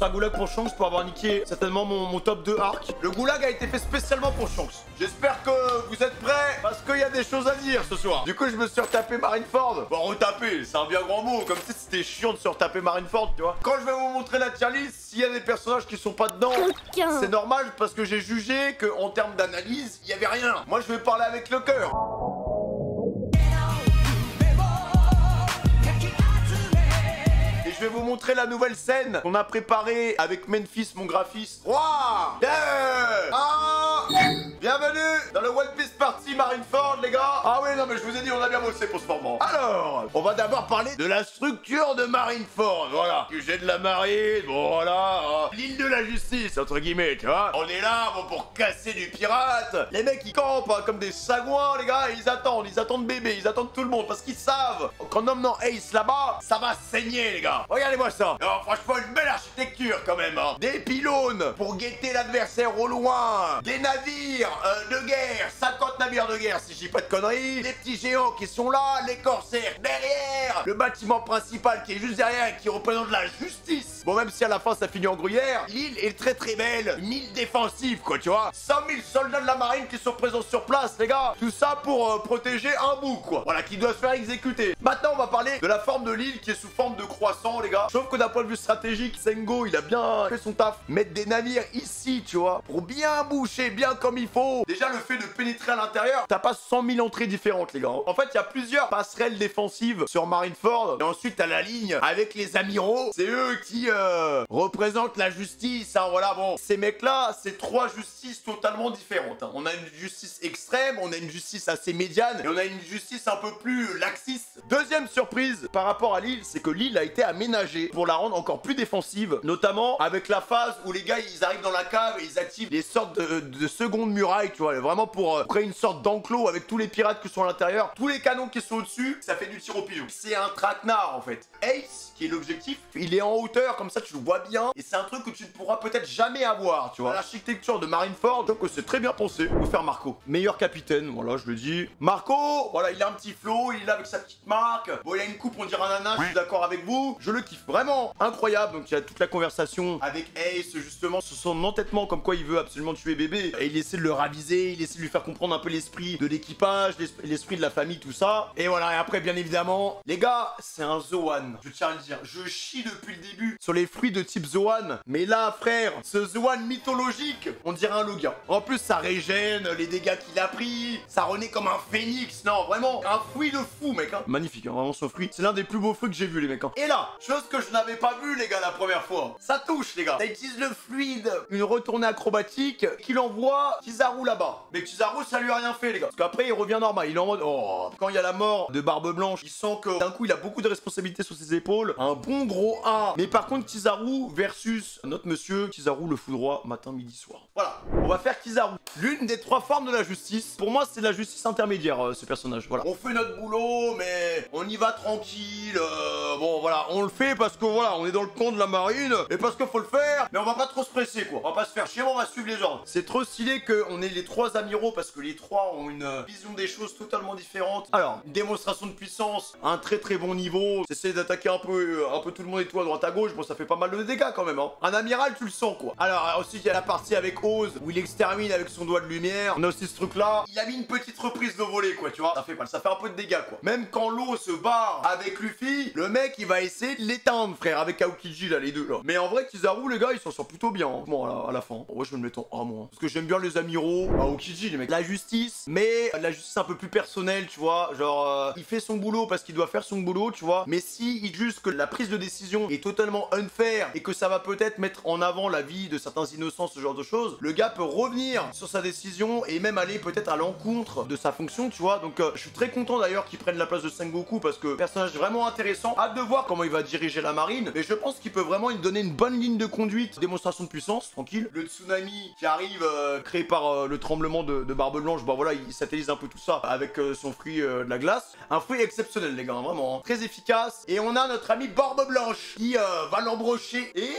un goulag pour Shanks pour avoir niqué certainement mon top 2 arc. Le goulag a été fait spécialement pour Shanks. J'espère que vous êtes prêts parce qu'il y a des choses à dire ce soir. Du coup, je me suis retapé Marineford. Bon, retaper, c'est un bien grand mot. Comme si c'était chiant de se retaper Marineford, tu vois. Quand je vais vous montrer la tier list, s'il y a des personnages qui sont pas dedans, c'est normal parce que j'ai jugé qu'en termes d'analyse, il y avait rien. Moi, je vais parler avec le cœur. Je vais vous montrer la nouvelle scène qu'on a préparée avec Memphis, mon graphiste. 3, 2, 1. Bienvenue dans le One Piece Party Marineford, les gars. Ah oui, non, mais je vous ai dit, on a bien bossé pour ce format. Alors, on va d'abord parler de la structure de Marineford. Voilà. Sujet de la marine, bon, voilà. L'île de la justice, entre guillemets, tu vois. On est là, bon, pour casser du pirate. Les mecs, ils campent hein, comme des sagouins, les gars. Et ils attendent bébé, ils attendent tout le monde parce qu'ils savent qu'en emmenant Ace là-bas, ça va saigner, les gars. Regardez-moi ça. Non, franchement, une belle architecture quand même. Hein. Des pylônes pour guetter l'adversaire au loin. Des navires de guerre. 50 navires de guerre, si je dis pas de conneries. Des petits géants qui sont là. Les corsaires derrière. Le bâtiment principal qui est juste derrière et qui représente la justice. Bon, même si à la fin ça finit en gruyère, l'île est très très belle. Une île défensive, quoi, tu vois. 100 000 soldats de la marine qui sont présents sur place, les gars. Tout ça pour protéger un bout, quoi. Voilà, qui doit se faire exécuter. Maintenant, on va parler de la forme de l'île qui est sous forme de croissant, les gars. Sauf que d'un point de vue stratégique, Sengo, il a bien fait son taf. Mettre des navires ici, tu vois, pour bien boucher, bien comme il faut. Déjà, le fait de pénétrer à l'intérieur, t'as pas 100 000 entrées différentes, les gars. En fait, il y a plusieurs passerelles défensives sur Marineford. Et ensuite, t'as la ligne avec les amiraux. C'est eux qui représentent la justice, hein, voilà, bon. Ces mecs-là, c'est trois justices totalement différentes. Hein. On a une justice extrême, on a une justice assez médiane, et on a une justice un peu plus laxiste. Deuxième surprise par rapport à l'île, c'est que l'île a été aménagée pour la rendre encore plus défensive, notamment avec la phase où les gars, ils arrivent dans la cave et ils activent des sortes de secondes murailles, tu vois, vraiment pour créer une sorte d'enclos avec tous les pirates qui sont à l'intérieur, tous les canons qui sont au-dessus, ça fait du tir au pigeon. C'est un traquenard, en fait. Ace, qui est l'objectif, il est en hauteur, comme ça tu le vois bien, et c'est un truc que tu ne pourras peut-être jamais avoir, tu vois. L'architecture de Marineford, donc c'est très bien pensé. On peut faire Marco. Meilleur capitaine, voilà, je le dis. Marco, voilà, il a un petit flow, il est là avec sa petite marque. Bon, il a une coupe, on dirait un nana, je suis d'accord avec vous. Je le kiffe, vraiment incroyable. Donc il y a toute la conversation avec Ace, justement, sur son entêtement, comme quoi il veut absolument tuer bébé. Et il essaie de le raviser, il essaie de lui faire comprendre un peu l'esprit de l'équipage, l'esprit de la famille, tout ça. Et voilà, et après, bien évidemment, les gars, c'est un Zoan. Je tiens à le dire, je chie depuis le début sur les fruits de type Zoan. Mais là, frère, ce Zoan mythologique, on dirait un Logia. En plus, ça régène les dégâts qu'il a pris. Ça renaît comme un phénix. Non, vraiment, un fruit de fou, mec. Hein. Magnifique, hein, vraiment, ce fruit. C'est l'un des plus beaux fruits que j'ai vu, les mecs. Hein. Et là, chose que je n'avais pas vu, les gars, la première fois. Ça touche, les gars. Ça utilise le fluide, une retournée acrobatique qu'il envoie Kizaru là-bas. Mais Kizaru, ça lui a rien fait, les gars. Parce qu'après, il revient normal. Il est en mode, oh. Quand il y a la mort de Barbe Blanche, il sent que d'un coup, il a beaucoup de responsabilités sur ses épaules. Un bon gros A. Mais par contre, Kizaru versus notre monsieur Kizaru le foudroie matin, midi, soir. Voilà. On va faire Kizaru. L'une des trois formes de la justice. Pour moi, c'est la justice intermédiaire, ce personnage. Voilà. On fait notre boulot, mais on y va tranquille. Bon, voilà. On le fait parce que, voilà, on est dans le camp de la marine. Et parce qu'il faut le faire. Mais on va pas trop se presser, quoi. On va pas se faire chier, on va suivre les ordres. C'est trop stylé qu'on ait les trois amiraux parce que les trois ont une vision des choses totalement différente. Alors, une démonstration de puissance, un très très bon niveau. J'essaie d'attaquer un peu tout le monde et tout à droite à gauche. Bon, ça fait pas mal de dégâts quand même, hein. Un amiral, tu le sens, quoi. Alors, ensuite, il y a la partie avec Oz où il extermine avec son doigt de lumière. On a aussi ce truc-là. Il a mis une petite reprise de volée, quoi, tu vois. Ça fait un peu de dégâts, quoi. Même quand l'eau se barre avec Luffy, le mec, il va essayer de l'éteindre, frère, avec Aokiji, là, les deux, là. Mais en vrai, Kizaru, les gars, ils s'en sortent plutôt bien, hein. Bon, à la fin. Moi, je vais me mettre en A, moi. Parce que j'aime bien les amiraux. Aokiji, les mecs. La justice, mais la justice un peu plus personnelle, tu vois. Genre, il fait son boulot parce qu'il doit faire son boulot, tu vois. Mais si il juge que la prise de décision est totalement unfair et que ça va peut-être mettre en avant la vie de certains innocents, ce genre de choses, le gars peut revenir sur sa décision et même aller peut-être à l'encontre de sa fonction, tu vois. Donc, je suis très content d'ailleurs qu'il prenne la place de Sengoku parce que personnage vraiment intéressant. Hâte de voir comment il va diriger la marine. Mais je pense qu'il peut vraiment lui donner une bonne ligne de conduite, démonstration de puissance, tranquille. Le tsunami qui arrive, créé par le tremblement de Barbe Blanche, bah voilà, il satellise un peu tout ça avec son fruit de la glace. Un fruit exceptionnel, les gars, vraiment, hein. Très efficace. Et on a notre ami Barbe Blanche qui va l'embrocher. Et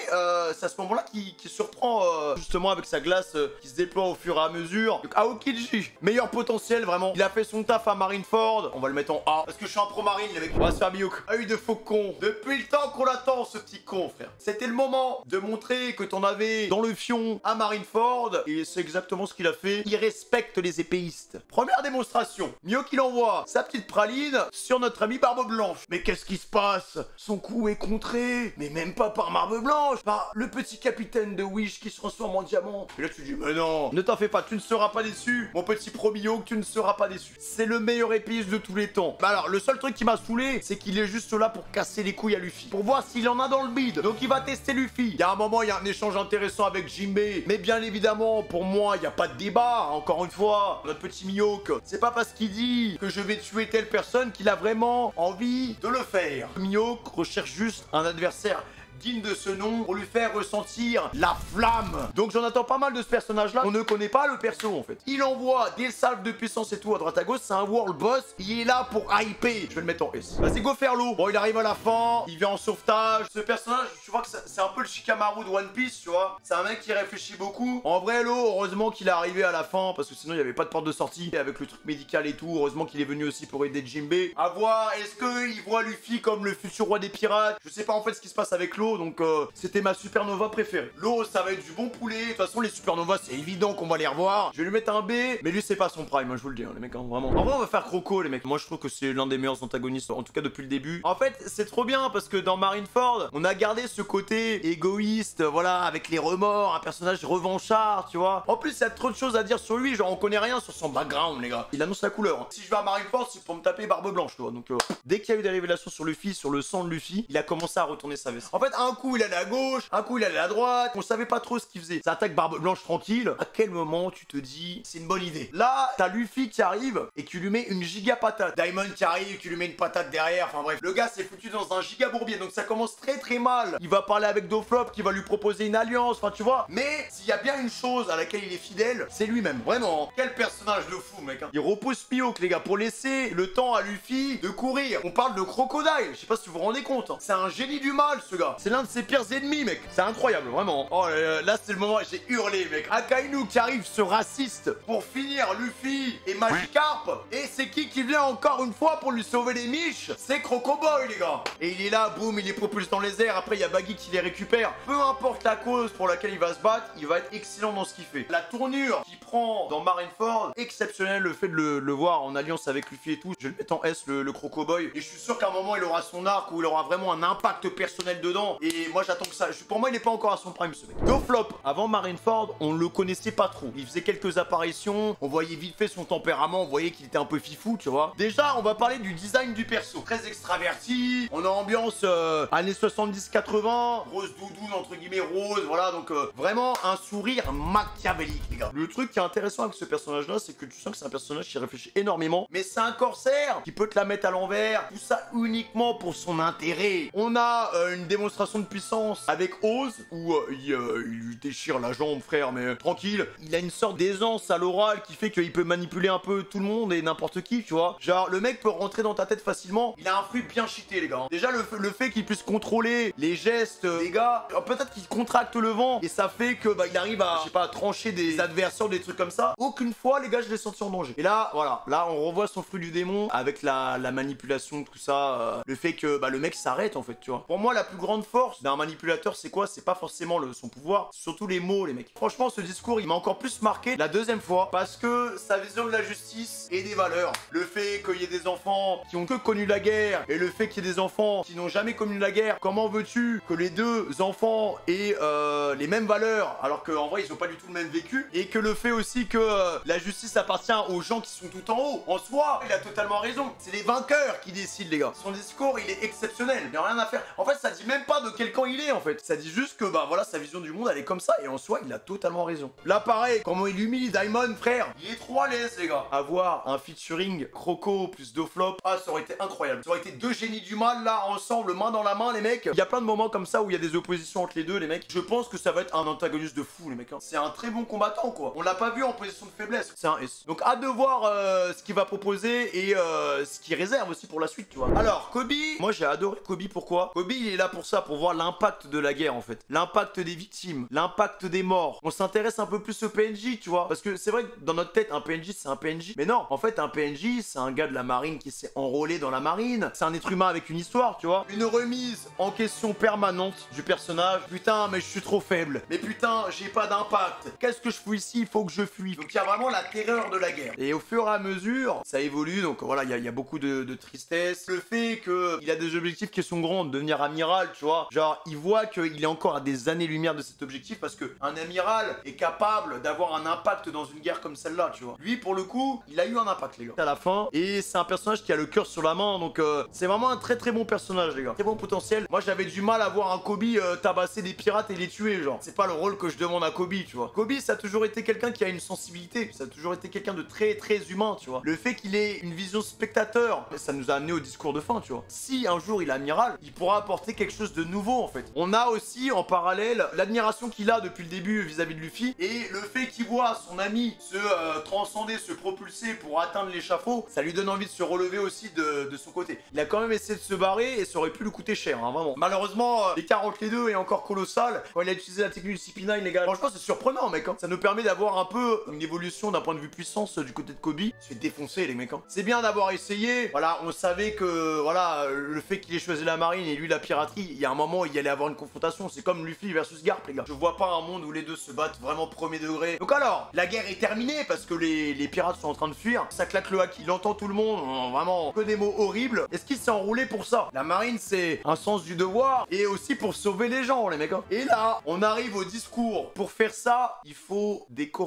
c'est à ce moment-là qui surprend justement avec sa glace qui se déploie au fur et à mesure. Donc Aokiji, meilleur potentiel, vraiment. Il a fait son taf à Marineford. On va le mettre en A. Parce que je suis un pro marine, les mecs. On va se faire Miyuko. Œil de faucon. Depuis le temps qu'on l'attend, ce petit con, frère. C'était le moment de montrer montrer que t'en avais dans le fion à Marineford. Et c'est exactement ce qu'il a fait. Il respecte les épéistes. Première démonstration. Mihawk il envoie sa petite praline sur notre ami Barbe Blanche. Mais qu'est-ce qui se passe? Son coup est contré. Mais même pas par Barbe Blanche, par le petit capitaine de Wish qui se transforme en diamant. Et là tu dis mais non, ne t'en fais pas, tu ne seras pas déçu. Mon petit pro Mihawk, tu ne seras pas déçu. C'est le meilleur épéiste de tous les temps. Bah alors le seul truc qui m'a saoulé, c'est qu'il est juste là pour casser les couilles à Luffy. Pour voir s'il en a dans le bide. Donc il va tester Luffy. Il y a un moment, il y a un échange intéressant avec Jinbei. Mais bien évidemment, pour moi, il n'y a pas de débat. Encore une fois, notre petit Mihawk, c'est pas parce qu'il dit que je vais tuer telle personne qu'il a vraiment envie de le faire. Mihawk recherche juste un adversaire digne de ce nom pour lui faire ressentir la flamme. Donc j'en attends pas mal de ce personnage là. On ne connaît pas le perso en fait. Il envoie des salves de puissance et tout à droite à gauche. C'est un world boss. Il est là pour hyper. Je vais le mettre en S. Vas-y go faire l'eau. Bon il arrive à la fin. Il vient en sauvetage. Ce personnage tu vois que c'est un peu le Shikamaru de One Piece tu vois. C'est un mec qui réfléchit beaucoup. En vrai l'eau heureusement qu'il est arrivé à la fin parce que sinon il n'y avait pas de porte de sortie. Et avec le truc médical et tout. Heureusement qu'il est venu aussi pour aider Jinbei. À voir est-ce qu'il voit Luffy comme le futur roi des pirates. Je sais pas en fait ce qui se passe avec l'eau. Donc c'était ma supernova préférée. L'eau ça va être du bon poulet. De toute façon les supernovas c'est évident qu'on va les revoir. Je vais lui mettre un B. Mais lui c'est pas son prime hein, je vous le dis hein, les mecs hein, vraiment. En vrai on va faire Croco les mecs. Moi je trouve que c'est l'un des meilleurs antagonistes en tout cas depuis le début. En fait c'est trop bien parce que dans Marineford on a gardé ce côté égoïste. Voilà avec les remords. Un personnage revanchard tu vois. En plus il y a trop de choses à dire sur lui. Genre on connaît rien sur son background les gars. Il annonce la couleur hein. Si je vais à Marineford c'est pour me taper Barbe Blanche tu vois. Donc dès qu'il y a eu des révélations sur Luffy, sur le sang de Luffy, il a commencé à retourner sa veste. En fait un coup il allait à gauche, un coup il allait à droite, on savait pas trop ce qu'il faisait. Ça attaque Barbe Blanche tranquille. À quel moment tu te dis c'est une bonne idée? Là t'as Luffy qui arrive et qui lui met une giga patate. Diamond qui arrive, qui lui met une patate derrière. Enfin bref, le gars s'est foutu dans un giga bourbier. Donc ça commence très très mal. Il va parler avec Doflop qui va lui proposer une alliance. Enfin tu vois. Mais s'il y a bien une chose à laquelle il est fidèle, c'est lui-même. Vraiment. Quel personnage de fou mec hein. Il repousse Mihawk les gars pour laisser le temps à Luffy de courir. On parle de Crocodile. Je sais pas si vous vous rendez compte hein. C'est un génie du mal ce gars. C'est l'un de ses pires ennemis mec. C'est incroyable vraiment. Oh là c'est le moment où j'ai hurlé mec. Akainu qui arrive ce raciste pour finir Luffy et Magikarp. Et c'est qui vient encore une fois pour lui sauver les miches? C'est Crocoboy les gars. Et il est là, boum, il est propulsé dans les airs. Après il y a Baggy qui les récupère. Peu importe la cause pour laquelle il va se battre, il va être excellent dans ce qu'il fait. La tournure qu'il prend dans Marineford, exceptionnel. Le fait de le voir en alliance avec Luffy et tout. Je vais le mettre en S le Crocoboy. Et je suis sûr qu'à un moment il aura son arc où il aura vraiment un impact personnel dedans. Et moi j'attends que ça. Pour moi il n'est pas encore à son prime ce mec. Doflop, avant Marineford, on le connaissait pas trop. Il faisait quelques apparitions. On voyait vite fait son tempérament. On voyait qu'il était un peu fifou, tu vois. Déjà, on va parler du design du perso. Très extraverti. On a ambiance années 70-80. Rose doudoune, entre guillemets, rose. Voilà, donc vraiment un sourire machiavélique, les gars. Le truc qui est intéressant avec ce personnage-là, c'est que tu sens que c'est un personnage qui réfléchit énormément. Mais c'est un corsaire qui peut te la mettre à l'envers. Tout ça uniquement pour son intérêt. On a une démonstration de puissance avec Oz, où il lui déchire la jambe, frère, mais tranquille. Il a une sorte d'aisance à l'oral qui fait qu'il peut manipuler un peu tout le monde et n'importe qui, tu vois. Genre, le mec peut rentrer dans ta tête facilement. Il a un fruit bien cheaté, les gars. Déjà, le fait qu'il puisse contrôler les gestes des gars, peut-être qu'il contracte le vent et ça fait que, bah, il arrive à, je sais pas, à trancher des adversaires, des trucs comme ça. Aucune fois, les gars, je l'ai senti en danger. Et là, voilà. Là, on revoit son fruit du démon avec la manipulation, tout ça. Le fait que, bah, le mec s'arrête, en fait, tu vois. Pour moi, la plus grande force d'un manipulateur, c'est quoi? C'est pas forcément son pouvoir, c'est surtout les mots, les mecs. Franchement, ce discours, il m'a encore plus marqué la deuxième fois parce que sa vision de la justice et des valeurs. Le fait qu'il y ait des enfants qui ont que connu la guerre et le fait qu'il y ait des enfants qui n'ont jamais connu la guerre, comment veux-tu que les deux enfants aient les mêmes valeurs alors qu'en vrai, ils ont pas du tout le même vécu et que le fait aussi que la justice appartient aux gens qui sont tout en haut. En soi, il a totalement raison. C'est les vainqueurs qui décident, les gars. Son discours, il est exceptionnel. Il n'y a rien à faire. En fait, ça dit même pas de quel camp il est, en fait. Ça dit juste que, bah voilà, sa vision du monde, elle est comme ça. Et en soi, il a totalement raison. Là, pareil, comment il humilie Diamond, frère. Il est trop à l'aise, les gars. Avoir un featuring Croco plus Doflop, ah, ça aurait été incroyable. Ça aurait été deux génies du mal, là, ensemble, main dans la main, les mecs. Il y a plein de moments comme ça où il y a des oppositions entre les deux, les mecs. Je pense que ça va être un antagoniste de fou, les mecs. Hein. C'est un très bon combattant, quoi. On l'a pas vu en position de faiblesse. C'est un S. Donc, hâte de voir ce qu'il va proposer et ce qu'il réserve aussi pour la suite, tu vois. Alors, Kobe, moi, j'ai adoré Kobe. Pourquoi? Kobe, il est là pour ça, pour voir l'impact de la guerre en fait. L'impact des victimes, l'impact des morts. On s'intéresse un peu plus au PNJ, tu vois. Parce que c'est vrai que dans notre tête, un PNJ c'est un PNJ. Mais non, en fait un PNJ c'est un gars de la marine qui s'est enrôlé dans la marine. C'est un être humain avec une histoire, tu vois. Une remise en question permanente du personnage. Putain, mais je suis trop faible. Mais putain, j'ai pas d'impact. Qu'est-ce que je fous ici? Il faut que je fuis. Donc il y a vraiment la terreur de la guerre. Et au fur et à mesure, ça évolue. Donc voilà, il y a beaucoup de tristesse. Le fait qu'il a des objectifs qui sont grands, de devenir amiral, tu vois. Genre, il voit qu'il est encore à des années-lumière de cet objectif parce qu'un amiral est capable d'avoir un impact dans une guerre comme celle-là, tu vois. Lui, pour le coup, il a eu un impact, les gars. À la fin. Et c'est un personnage qui a le cœur sur la main. Donc, c'est vraiment un très très bon personnage, les gars. Très bon potentiel. Moi, j'avais du mal à voir un Kobe tabasser des pirates et les tuer, genre. C'est pas le rôle que je demande à Kobe, tu vois. Kobe, ça a toujours été quelqu'un qui a une sensibilité. Ça a toujours été quelqu'un de très très humain, tu vois. Le fait qu'il ait une vision spectateur, ça nous a amené au discours de fin, tu vois. Si un jour il est amiral, il pourra apporter quelque chose de nouveau, en fait. On a aussi, en parallèle, l'admiration qu'il a depuis le début vis-à-vis de Luffy et le fait qu'il voit son ami se transcender, se propulser pour atteindre l'échafaud, ça lui donne envie de se relever aussi de son côté. Il a quand même essayé de se barrer et ça aurait pu lui coûter cher, hein, vraiment. Malheureusement, l'écart entre les deux est encore colossal. Quand il a utilisé la technique du CP9, les gars, franchement, c'est surprenant, mec. Hein. Ça nous permet d'avoir un peu une évolution d'un point de vue puissance du côté de Kobe. Il se fait défoncer, les mecs. Hein. C'est bien d'avoir essayé. Voilà, on savait que, voilà, le fait qu'il ait choisi la marine et lui la piraterie, il y a un moment où il y allait avoir une confrontation. C'est comme Luffy versus Garp, les gars. Je vois pas un monde où les deux se battent vraiment premier degré. Donc alors, la guerre est terminée parce que les pirates sont en train de fuir. Ça claque le hack, il entend tout le monde. Vraiment, que des mots horribles. Est-ce qu'il s'est enroulé pour ça? La marine, c'est un sens du devoir et aussi pour sauver les gens, les mecs. Hein. Et là, on arrive au discours. Pour faire ça, il faut des cojones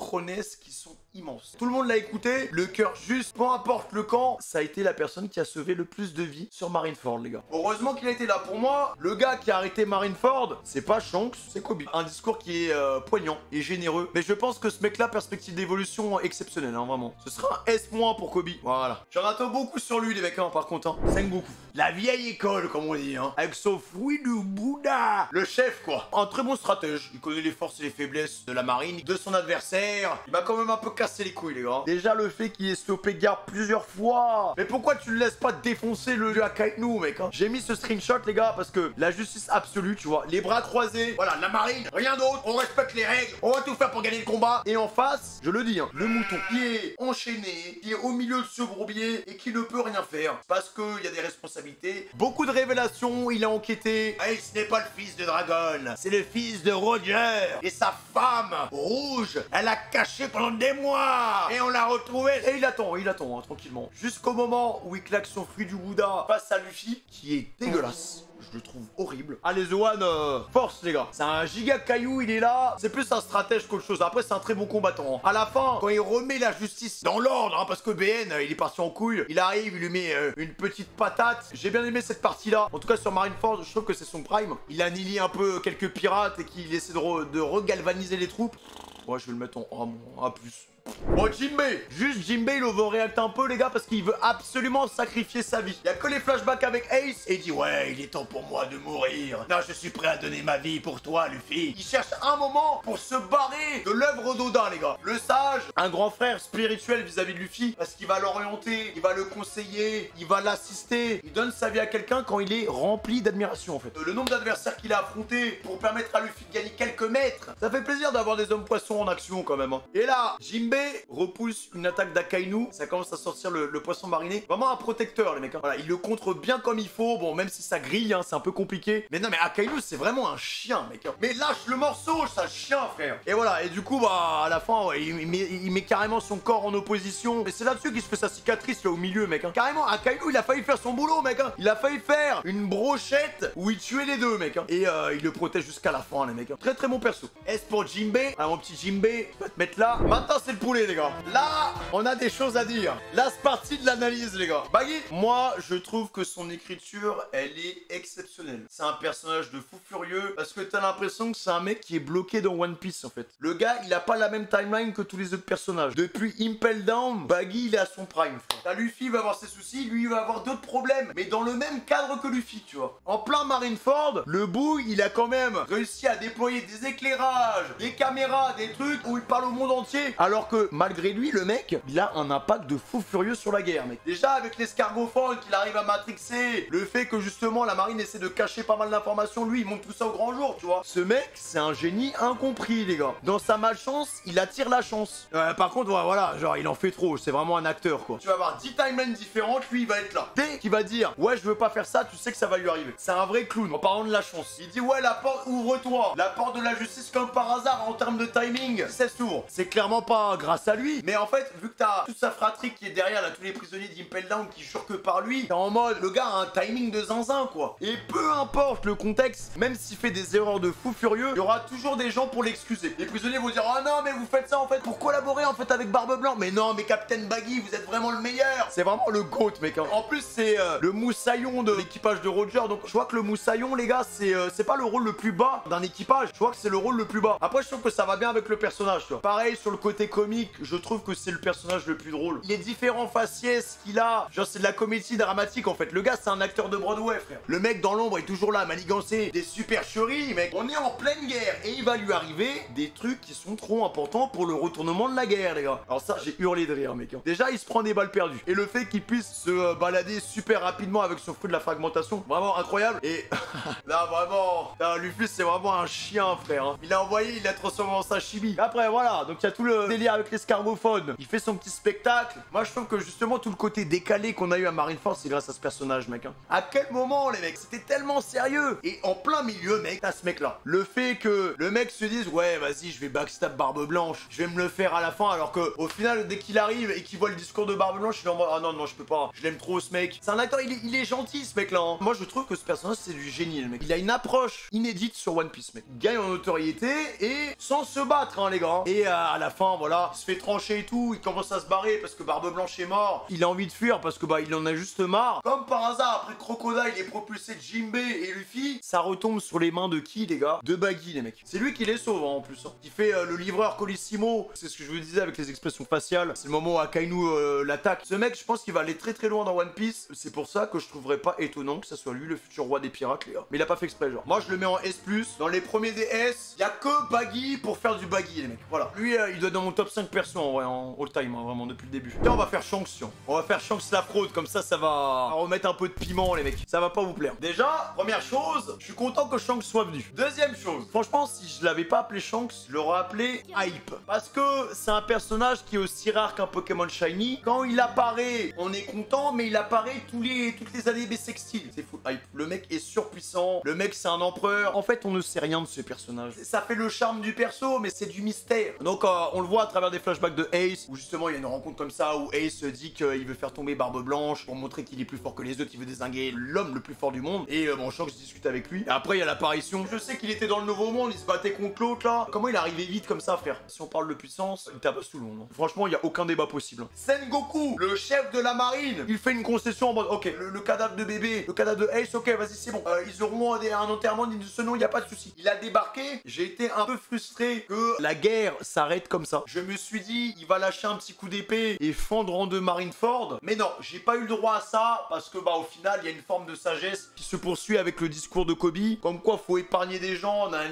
qui sont immense. Tout le monde l'a écouté, le cœur juste, peu importe le camp, ça a été la personne qui a sauvé le plus de vies sur Marineford, les gars. Heureusement qu'il a été là pour moi. Le gars qui a arrêté Marineford, c'est pas Shanks, c'est Kobe. Un discours qui est poignant et généreux. Mais je pense que ce mec-là, perspective d'évolution exceptionnelle, hein, vraiment. Ce sera un S- pour Kobe. Voilà. J'en attends beaucoup sur lui, les mecs, hein, par contre. Hein. 5 beaucoup. La vieille école, comme on dit, hein. Avec son fruit de Bouddha. Le chef, quoi. Un très bon stratège. Il connaît les forces et les faiblesses de la marine, de son adversaire. Il m'a quand même un peu cassé les couilles, les gars. Déjà, le fait qu'il ait stoppé Garp plusieurs fois. Mais pourquoi tu le laisses pas défoncer le Akainu, mec, hein? J'ai mis ce screenshot, les gars, parce que la justice absolue, tu vois. Les bras croisés. Voilà, la marine, rien d'autre. On respecte les règles. On va tout faire pour gagner le combat. Et en face, je le dis, hein, le mouton qui est enchaîné, qui est au milieu de ce bourbier et qui ne peut rien faire. Parce qu'il y a des responsabilités. Beaucoup de révélations. Il a enquêté. Et ce n'est pas le fils de Dragon. C'est le fils de Roger. Et sa femme, Rouge, elle a caché pendant des mois. Et on l'a retrouvé. Et il attend, hein, tranquillement. Jusqu'au moment où il claque son fruit du Bouddha face à Luffy, qui est dégueulasse. Je le trouve horrible. Allez, The One, force, les gars. C'est un giga caillou, il est là. C'est plus un stratège qu'autre chose. Après, c'est un très bon combattant. Hein. À la fin, quand il remet la justice dans l'ordre, hein, parce que BN, il est parti en couille. Il arrive, il lui met une petite patate. J'ai bien aimé cette partie-là. En tout cas, sur Marineford, je trouve que c'est son prime. Il annihile un peu quelques pirates et qu'il essaie de regalvaniser les troupes. Ouais, je vais le mettre en A+. Bon, Jinbei, juste Jinbei, il overreact un peu, les gars, parce qu'il veut absolument sacrifier sa vie. Il y a que les flashbacks avec Ace et il dit ouais, il est temps pour moi de mourir. Non, je suis prêt à donner ma vie pour toi, Luffy. Il cherche un moment pour se barrer de l'œuvre d'Oda, les gars. Le sage, un grand frère spirituel vis-à-vis de Luffy, parce qu'il va l'orienter, il va le conseiller, il va l'assister. Il donne sa vie à quelqu'un quand il est rempli d'admiration, en fait. Le nombre d'adversaires qu'il a affrontés pour permettre à Luffy de gagner quelques mètres, ça fait plaisir d'avoir des hommes poissons en action, quand même. Hein. Et là, Jinbei repousse une attaque d'Akainu, ça commence à sortir le poisson mariné. Vraiment un protecteur, les mecs. Hein. Voilà, il le contre bien comme il faut. Bon, même si ça grille, hein, c'est un peu compliqué. Mais non, mais Akainu, c'est vraiment un chien, mec. Hein. Mais lâche le morceau, c'est un chien, frère. Et voilà, et du coup, bah, à la fin, ouais, il met carrément son corps en opposition. Mais c'est là-dessus qu'il se fait sa cicatrice, là, au milieu, mec. Hein. Carrément, Akainu, il a failli faire son boulot, mec. Hein. Il a failli faire une brochette où il tuait les deux, mec. Hein. Et il le protège jusqu'à la fin, les mecs. Hein. Très, très bon perso. S pour Jinbei. Alors, mon petit Jinbei, je vais te mettre là. Maintenant, c'est le poulet, les gars. Là, on a des choses à dire. Là, c'est parti de l'analyse, les gars. Baggy, moi, je trouve que son écriture, elle est exceptionnelle. C'est un personnage de fou furieux parce que t'as l'impression que c'est un mec qui est bloqué dans One Piece, en fait. Le gars, il a pas la même timeline que tous les autres personnages. Depuis Impel Down, Baggy, il est à son prime, frère. T'as Luffy, il va avoir ses soucis, lui, il va avoir d'autres problèmes, mais dans le même cadre que Luffy, tu vois. En plein Marineford, le bout, il a quand même réussi à déployer des équipes l'éclairage, des caméras, des trucs où il parle au monde entier. Alors que malgré lui, le mec, il a un impact de fou furieux sur la guerre, mec. Déjà avec l'escargophone qu'il arrive à matrixer, le fait que justement la marine essaie de cacher pas mal d'informations, lui il montre tout ça au grand jour, tu vois. Ce mec, c'est un génie incompris, les gars. Dans sa malchance, il attire la chance. Par contre, voilà, genre il en fait trop, c'est vraiment un acteur, quoi. Tu vas avoir 10 timelines différentes, lui il va être là. Dès qu'il va dire, ouais, je veux pas faire ça, tu sais que ça va lui arriver. C'est un vrai clown, en parlant de la chance. Il dit, ouais, la porte, ouvre-toi. La porte de la justice, comme par hasard, en termes de timing, c'est s'ouvre. C'est clairement pas grâce à lui, mais en fait, vu que t'as toute sa fratrie qui est derrière, là, tous les prisonniers d'Impel Down qui jurent que par lui, t'es en mode, le gars a un timing de zinzin, quoi. Et peu importe le contexte, même s'il fait des erreurs de fou furieux, il y aura toujours des gens pour l'excuser. Les prisonniers vont dire, ah non, mais vous faites ça en fait pour collaborer en fait avec Barbe Blanc. Mais non, mais Captain Baggy, vous êtes vraiment le meilleur. C'est vraiment le GOAT, mec. Hein. En plus, c'est le moussaillon de l'équipage de Roger. Donc, je vois que le moussaillon, les gars, c'est pas le rôle le plus bas d'un équipage. Je vois que c'est le rôle le plus bas. Après, je trouve que ça va bien avec le personnage, tu vois. Pareil, sur le côté comique, je trouve que c'est le personnage le plus drôle. Les différents faciès qu'il a, genre, c'est de la comédie dramatique, en fait. Le gars, c'est un acteur de Broadway, frère. Le mec dans l'ombre est toujours là, manigancé des supercheries, mec. On est en pleine guerre et il va lui arriver des trucs qui sont trop importants pour le retournement de la guerre, les gars. Alors ça, j'ai hurlé de rire, mec. Déjà, il se prend des balles perdues. Et le fait qu'il puisse se balader super rapidement avec son fruit de la fragmentation, vraiment incroyable. Et là, vraiment, Lufus, c'est vraiment un chien, frère. Hein. Il a envoyé, il l'a transformé en sashimi. Après, voilà, donc il y a tout le délire avec l'escargophone. Il fait son petit spectacle. Moi, je trouve que justement, tout le côté décalé qu'on a eu à Marineford, c'est grâce à ce personnage, mec. Hein. À quel moment, les mecs, c'était tellement sérieux. Et en plein milieu, mec, t'as ce mec-là. Le fait que le mec se dise, ouais, vas-y, je vais backstab Barbe Blanche. Je vais me le faire à la fin, alors que au final, dès qu'il arrive et qu'il voit le discours de Barbe Blanche, il est en mode, ah non, non, je peux pas. Je l'aime trop, ce mec. C'est un acteur, il est gentil, ce mec-là. Hein. Moi, je trouve que ce personnage, c'est du génie, le mec. Il a une approche inédite sur One Piece, mec. Il gagne en notoriété et sans se battre, hein, les gars. Et à la fin, voilà, il se fait trancher et tout. Il commence à se barrer parce que Barbe Blanche est mort. Il a envie de fuir parce que, bah, il en a juste marre. Comme par hasard, après Crocodile est propulsé de Jinbei et Luffy, ça retombe sur les mains de qui, les gars? De Baggy, les mecs. C'est lui qui les sauve, hein, en plus. Hein. Qui fait le livreur Colissimo. C'est ce que je vous disais avec les expressions faciales. C'est le moment où Akainu l'attaque. Ce mec, je pense qu'il va aller très très loin dans One Piece. C'est pour ça que je trouverais pas étonnant que ça soit lui le futur roi des pirates, les gars. Mais il a pas fait exprès, genre. Moi, je le mets en S+. Dans les premiers DS, il y a que Baggy pour faire du Baggy, les mecs. Voilà. Lui, il doit être dans mon top 5 perso, en vrai, en all time, hein, vraiment, depuis le début. Tiens, on va faire Shanks, tiens. On va faire Shanks la fraude, comme ça va remettre un peu de piment, les mecs. Ça va pas vous plaire. Déjà, première chose, je suis content que Shanks soit venu. Deuxième chose, franchement, si je l'avais pas appelé Shanks, je l'aurais appelé Hype. Parce que c'est un personnage qui est aussi rare qu'un Pokémon Shiny. Quand il apparaît, on est content, mais il apparaît toutes les années bissextiles. C'est fou, Hype. Le mec est surpuissant. Le mec, c'est un empereur. En fait, on ne sait rien de ce personnage. Ça fait le charme du perso, mais c'est du mystère. Donc, on le voit à travers des flashbacks de Ace, où justement, il y a une rencontre comme ça, où Ace dit qu'il veut faire tomber Barbe Blanche pour montrer qu'il est plus fort que les autres, il veut dézinguer l'homme le plus fort du monde. Et bon, Shanks discute avec lui. Et après, il y a l'apparition. Je sais qu'il était dans le Nouveau Monde, il se battait contre l'autre là. Comment il est arrivé vite comme ça, frère? Si on parle de puissance, il tabasse tout le monde. Hein. Franchement, il y a aucun débat possible. Hein. Sengoku, le chef de la marine, il fait une concession en mode, ok, le cadavre de bébé, le cadavre de Ace, ok, vas-y, c'est bon. Ils auront un enterrement digne de ce nom, il n'y a pas de souci. Il a débarqué, j'ai été un peu frustré que la guerre s'arrête comme ça. Je me suis dit, il va lâcher un petit coup d'épée et fendre en deux Marineford. Mais non, j'ai pas eu le droit à ça parce que, bah, au final, il y a une forme de sagesse qui se poursuit avec le discours de Kobe. Comme quoi, faut épargner des gens, nan.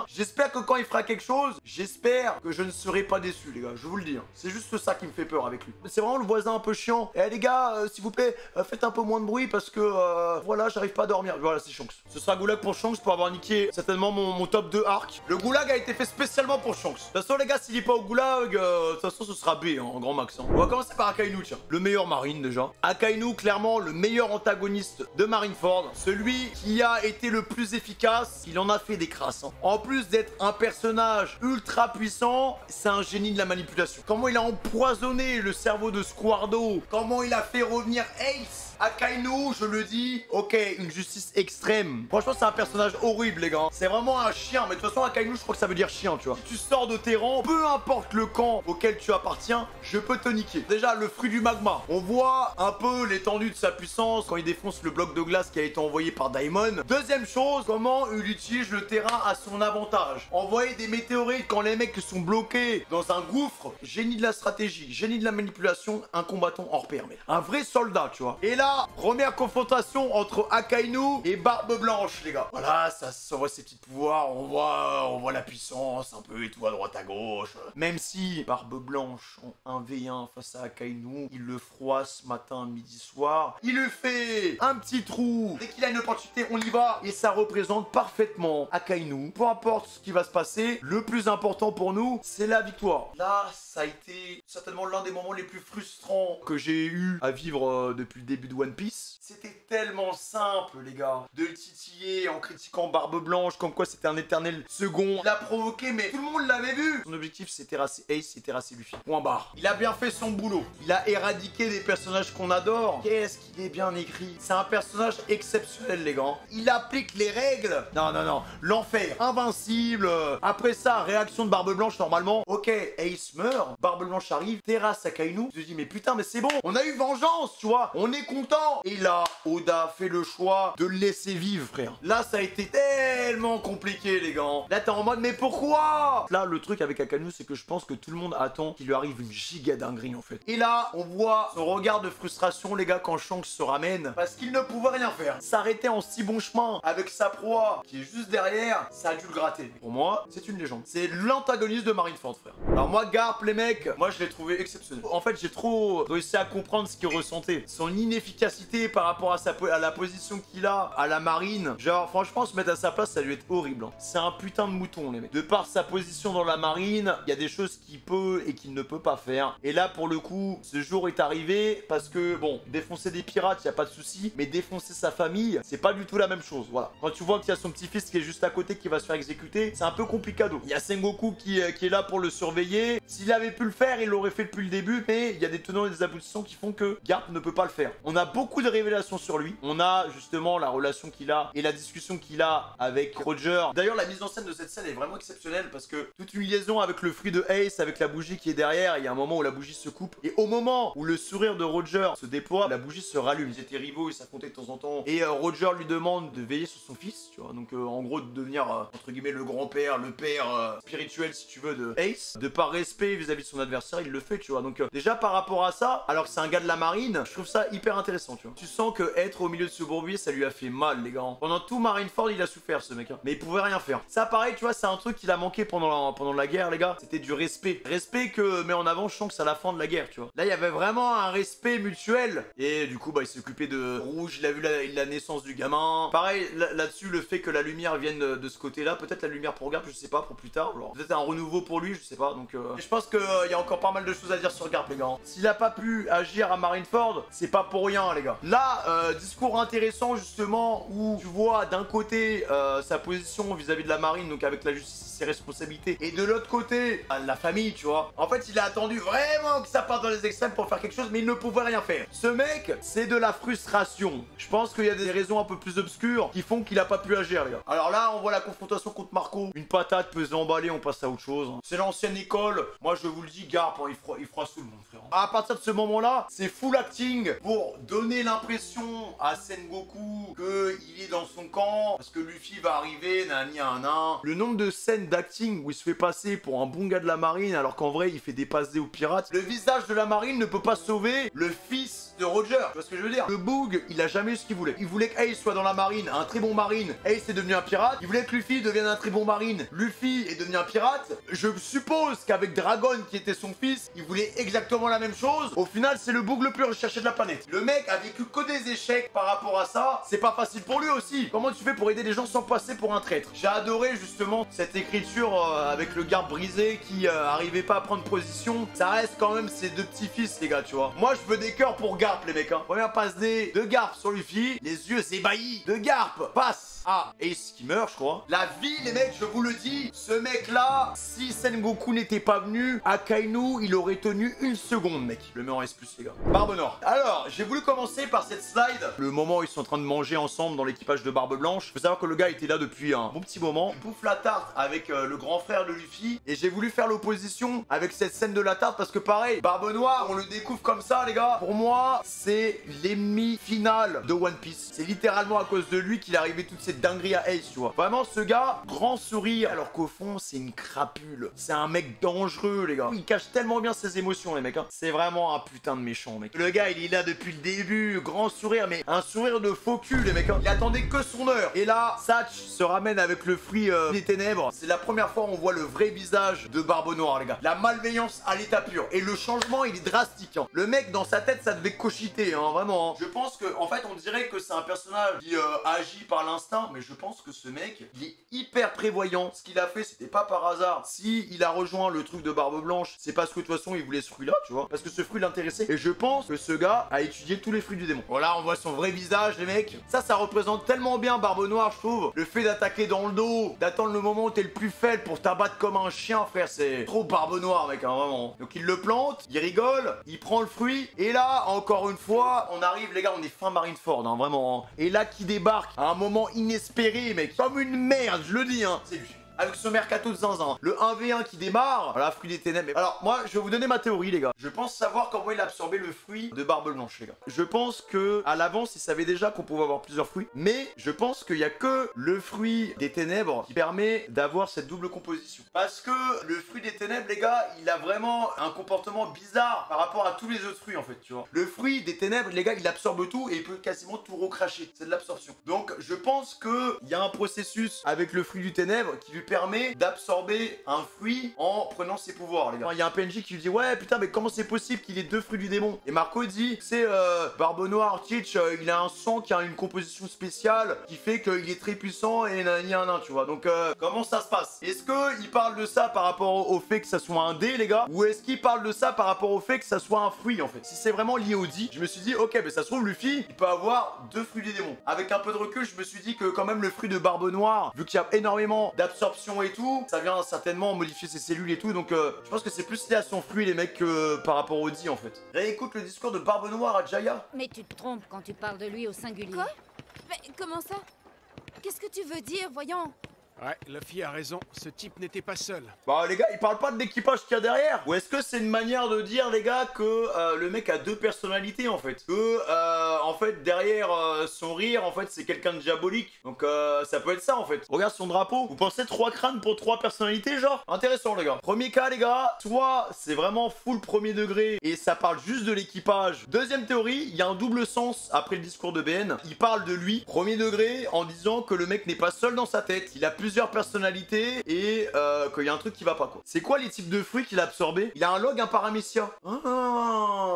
J'espère que quand il fera quelque chose, j'espère que je ne serai pas déçu, les gars. Je vous le dis. Hein. C'est juste ça qui me fait peur avec lui. C'est vraiment le voisin un peu chiant. Eh, les gars, s'il vous plaît, faites un peu moins de bruit parce que, voilà, j'arrive pas à dormir. Voilà, c'est Shanks. Ce sera Goulag pour Shanks pour avoir niqué certainement mon top 2 arc. Le Goulag a été fait spécialement pour Shanks. De toute façon, les gars, s'il est pas au Goulag, de toute façon, ce sera B, hein, en grand max. Hein. On va commencer par Akainu, tiens. Le meilleur marine, déjà. Akainu, clairement, le meilleur antagoniste de Marineford. Celui qui a été le plus efficace. Il en a fait des crasses. Hein. En plus d'être un personnage ultra puissant, c'est un génie de la manipulation. Comment il a empoisonné le cerveau de Squardo. Comment il a fait revenir Ace. Akainu, je le dis, ok, une justice extrême. Franchement, c'est un personnage horrible, les gars. C'est vraiment un chien. Mais de toute façon, Akainu, je crois que ça veut dire chien, tu vois. Si tu sors de tes rangs, peu importe le camp auquel tu appartiens, je peux te niquer. Déjà, le fruit du magma. On voit un peu l'étendue de sa puissance quand il défonce le bloc de glace qui a été envoyé par Daimon. Deuxième chose, comment il utilise le terrain à son avantage. Envoyer des météorites quand les mecs sont bloqués dans un gouffre. Génie de la stratégie, génie de la manipulation, un combattant hors pair, mais un vrai soldat, tu vois. Et là, là, première confrontation entre Akainu et Barbe Blanche, les gars. Voilà, ça s'envoie ses petits pouvoirs, on voit la puissance un peu et tout à droite à gauche. Même si Barbe Blanche en 1v1 face à Akainu, il le froisse matin, midi, soir. Il lui fait un petit trou. Dès qu'il a une opportunité, on y va. Et ça représente parfaitement Akainu. Peu importe ce qui va se passer, le plus important pour nous, c'est la victoire. Là, ça a été certainement l'un des moments les plus frustrants que j'ai eu à vivre depuis le début de One Piece. C'était tellement simple, les gars, de le titiller en critiquant Barbe Blanche, comme quoi c'était un éternel second. Il l'a provoqué, mais tout le monde l'avait vu. Son objectif, c'est terrasser Ace, c'est terrasser Luffy. Point barre. Il a bien fait son boulot. Il a éradiqué des personnages qu'on adore. Qu'est-ce qu'il est bien écrit. C'est un personnage exceptionnel, les gars. Il applique les règles. Non, non, non. L'enfer. Invincible. Après ça, réaction de Barbe Blanche, normalement. Ok, Ace meurt. Barbe Blanche arrive. Terrasse Akainu. Je me dis, mais putain, mais c'est bon. On a eu vengeance, tu vois. On est content. Et là, Oda fait le choix de le laisser vivre, frère. Là, ça a été tellement compliqué, les gars. Là, t'es en mode, mais pourquoi? Là, le truc avec Akainu, c'est que je pense que tout le monde attend qu'il lui arrive une giga dinguerie, en fait. Et là, on voit son regard de frustration, les gars, quand Shanks se ramène. Parce qu'il ne pouvait rien faire. S'arrêter en si bon chemin avec sa proie qui est juste derrière, ça a dû le gratter. Pour moi, c'est une légende. C'est l'antagoniste de Marineford, frère. Alors moi, Garp, les mecs, moi, je l'ai trouvé exceptionnel. En fait, j'ai trop réussi à comprendre ce qu'il ressentait. Son inefficacité par rapport à la position qu'il a à la marine. Genre, franchement, se mettre à sa place, ça lui est horrible. Hein. C'est un putain de mouton, les mecs. De par sa position dans la marine, il y a des choses qu'il peut et qu'il ne peut pas faire. Et là, pour le coup, ce jour est arrivé parce que, bon, défoncer des pirates, il n'y a pas de souci. Mais défoncer sa famille, c'est pas du tout la même chose. Voilà. Quand tu vois qu'il y a son petit-fils qui est juste à côté, qui va se faire exécuter, c'est un peu complicado. Il y a Sengoku qui est là pour le surveiller. S'il avait pu le faire, il l'aurait fait depuis le début. Mais il y a des tenants et des aboutissants qui font que Garp ne peut pas le faire. On a beaucoup de révélations sur lui. On a justement la relation qu'il a et la discussion qu'il a avec Roger. D'ailleurs, la mise en scène de cette scène est vraiment exceptionnelle parce que toute une liaison avec le fruit de Ace, avec la bougie qui est derrière, il y a un moment où la bougie se coupe. Et au moment où le sourire de Roger se déploie, la bougie se rallume. Ils étaient rivaux, ils s'affrontaient de temps en temps. Et Roger lui demande de veiller sur son fils, tu vois. Donc en gros, de devenir, entre guillemets, le grand-père, le père spirituel, si tu veux, de Ace. De par respect vis-à-vis de son adversaire, il le fait, tu vois. Donc déjà, par rapport à ça, alors que c'est un gars de la marine, je trouve ça hyper intéressant, tu vois. Tu sens que être au milieu de ce bourbier, ça lui a fait mal, les gars. Pendant tout Marineford, il a souffert, ce mec. Hein. Mais il pouvait rien faire. Ça, pareil, tu vois, c'est un truc qu'il a manqué pendant la guerre, les gars. C'était du respect. Respect que met en avant Shanks à la fin de la guerre, tu vois. Là, il y avait vraiment un respect mutuel. Et du coup, bah, il s'est occupé de Rouge. Il a vu la naissance du gamin. Pareil, là-dessus, le fait que la lumière vienne de ce côté-là. Peut-être la lumière pour Garp, je sais pas, pour plus tard. Peut-être un renouveau pour lui, je sais pas. Donc, je pense qu'il y a encore pas mal de choses à dire sur Garp, les gars. S'il a pas pu agir à Marineford, c'est pas pour rien, les gars. Là, discours intéressant, justement, où tu vois d'un côté sa position vis-à-vis de la marine, donc avec la justice et ses responsabilités, et de l'autre côté, la famille, tu vois. En fait, il a attendu vraiment que ça parte dans les extrêmes pour faire quelque chose, mais il ne pouvait rien faire. Ce mec, c'est de la frustration. Je pense qu'il y a des raisons un peu plus obscures qui font qu'il a pas pu agir, les gars. Alors là, on voit la confrontation contre Marco. Une patate peut se emballer, on passe à autre chose. C'est l'ancienne école. Moi, je vous le dis, Garp, hein, il fera sous le monde, frère. À partir de ce moment-là, c'est full acting pour donner l'impression à Sengoku qu'il est dans son camp, parce que Luffy va arriver, nani un. Le nombre de scènes d'acting où il se fait passer pour un bon gars de la marine, alors qu'en vrai, il fait des passes D aux pirates. Le visage de la marine ne peut pas sauver le fils de Roger. Tu vois ce que je veux dire? Le Boog, il a jamais eu ce qu'il voulait. Il voulait qu'Ace soit dans la marine, un très bon marine. Ace est devenu un pirate. Il voulait que Luffy devienne un très bon marine. Luffy est devenu un pirate. Je suppose qu'avec Dragon, qui était son fils, il voulait exactement la même chose. Au final, c'est le Boog le plus recherché de la planète. Le mec a vécu que des échecs par rapport à ça. C'est pas facile pour lui aussi. Comment tu fais pour aider les gens sans passer pour un traître? J'ai adoré justement cette écriture avec le Garp brisé qui arrivait pas à prendre position. Ça reste quand même ses deux petits-fils, les gars, tu vois. Moi, je veux des cœurs pour Garp, les mecs. Hein. Première passe D de Garp sur Luffy. Les yeux ébahis de Garp. Passe à Ace qui meurt, je crois. La vie, les mecs, je vous le dis, ce mec-là, si Sengoku n'était pas venu, Akainu, il aurait tenu une seconde, mec. Je le mets en S+, les gars. Barbe Noire. Alors, j'ai voulu commencer par cette slide. Le moment où ils sont en train de manger ensemble dans l'équipage de Barbe Blanche. Faut savoir que le gars était là depuis un bon petit moment. Il bouffe la tarte avec le grand frère de Luffy. Et j'ai voulu faire l'opposition avec cette scène de la tarte parce que pareil, Barbe Noire, on le découvre comme ça, les gars. Pour moi, c'est l'ennemi final de One Piece. C'est littéralement à cause de lui qu'il est arrivé toute cette cette dinguerie à Ace, tu vois. Vraiment, ce gars, grand sourire, alors qu'au fond, c'est une crapule. C'est un mec dangereux, les gars. Il cache tellement bien ses émotions, les mecs. Hein. C'est vraiment un putain de méchant, mec. Le gars, il est là depuis le début, grand sourire, mais un sourire de faux cul, les mecs. Hein. Il attendait que son heure. Et là, Satch se ramène avec le fruit des ténèbres. C'est la première fois où on voit le vrai visage de Barbe Noire, les gars. La malveillance à l'état pur. Et le changement, il est drastique. Hein. Le mec, dans sa tête, ça devait cochiter, hein, vraiment. Hein. Je pense que, en fait, on dirait que c'est un personnage qui agit par l'instinct, mais je pense que ce mec, il est hyper prévoyant. Ce qu'il a fait, c'était pas par hasard. Si il a rejoint le truc de Barbe Blanche, c'est parce que de toute façon, il voulait ce fruit-là, tu vois. Parce que ce fruit l'intéressait. Et je pense que ce gars a étudié tous les fruits du démon. Voilà, on voit son vrai visage, les mecs. Ça représente tellement bien Barbe Noire, je trouve. Le fait d'attaquer dans le dos, d'attendre le moment où t'es le plus faible pour t'abattre comme un chien, frère, c'est trop Barbe Noire, mec, hein, vraiment. Donc il le plante, il rigole, il prend le fruit. Et là, encore une fois, on arrive, les gars, on est fin Marineford, hein, vraiment. Hein. Et là, qui débarque à un moment inespéré, mec, comme une merde, je le dis, hein. C'est lui. Avec ce mercato de zinzin. Le 1v1 qui démarre. Voilà, fruit des ténèbres. Alors, moi, je vais vous donner ma théorie, les gars. Je pense savoir comment il a absorbé le fruit de Barbe Blanche, les gars. Je pense que à l'avance, il savait déjà qu'on pouvait avoir plusieurs fruits. Mais je pense qu'il n'y a que le fruit des ténèbres qui permet d'avoir cette double composition. Parce que le fruit des ténèbres, les gars, il a vraiment un comportement bizarre par rapport à tous les autres fruits, en fait, tu vois. Le fruit des ténèbres, les gars, il absorbe tout et il peut quasiment tout recracher. C'est de l'absorption. Donc, je pense qu'il y a un processus avec le fruit du ténèbre qui lui permet d'absorber un fruit en prenant ses pouvoirs, les gars. Il y a un PNJ qui lui dit ouais putain mais comment c'est possible qu'il ait deux fruits du démon. Et Marco dit c'est Barbe Noire Teach, il a un sang qui a une composition spéciale qui fait qu'il est très puissant et il y a un nain, tu vois. Donc comment ça se passe? Est-ce qu'il parle de ça par rapport au fait que ça soit un dé, les gars, ou est-ce qu'il parle de ça par rapport au fait que ça soit un fruit, en fait? Si c'est vraiment lié au dit, je me suis dit ok mais ça se trouve Luffy il peut avoir deux fruits des démons. Avec un peu de recul, je me suis dit que quand même le fruit de Barbe Noire, vu qu'il y a énormément d'absorption et tout, ça vient certainement modifier ses cellules et tout, donc je pense que c'est plus lié à son fruit, les mecs, que par rapport au dit, en fait. Réécoute le discours de Barbe Noire à Jaya. Mais tu te trompes quand tu parles de lui au singulier. Quoi? Mais comment ça? Qu'est-ce que tu veux dire, voyons? Ouais, Luffy a raison, ce type n'était pas seul. Bah les gars, il parle pas de l'équipage qu'il y a derrière. Ou est-ce que c'est une manière de dire, les gars, que le mec a deux personnalités, en fait? Que, en fait, derrière son rire, en fait, c'est quelqu'un de diabolique. Donc ça peut être ça, en fait. Regarde son drapeau. Vous pensez 3 crânes pour 3 personnalités, genre? Intéressant, les gars. Premier cas, les gars, soit c'est vraiment full premier degré et ça parle juste de l'équipage. Deuxième théorie, il y a un double sens après le discours de BN. Il parle de lui, premier degré, en disant que le mec n'est pas seul dans sa tête. Il a plusieurs personnalités et qu'il y a un truc qui va pas, quoi. C'est quoi les types de fruits qu'il a absorbé? Il a un log, un paramécia.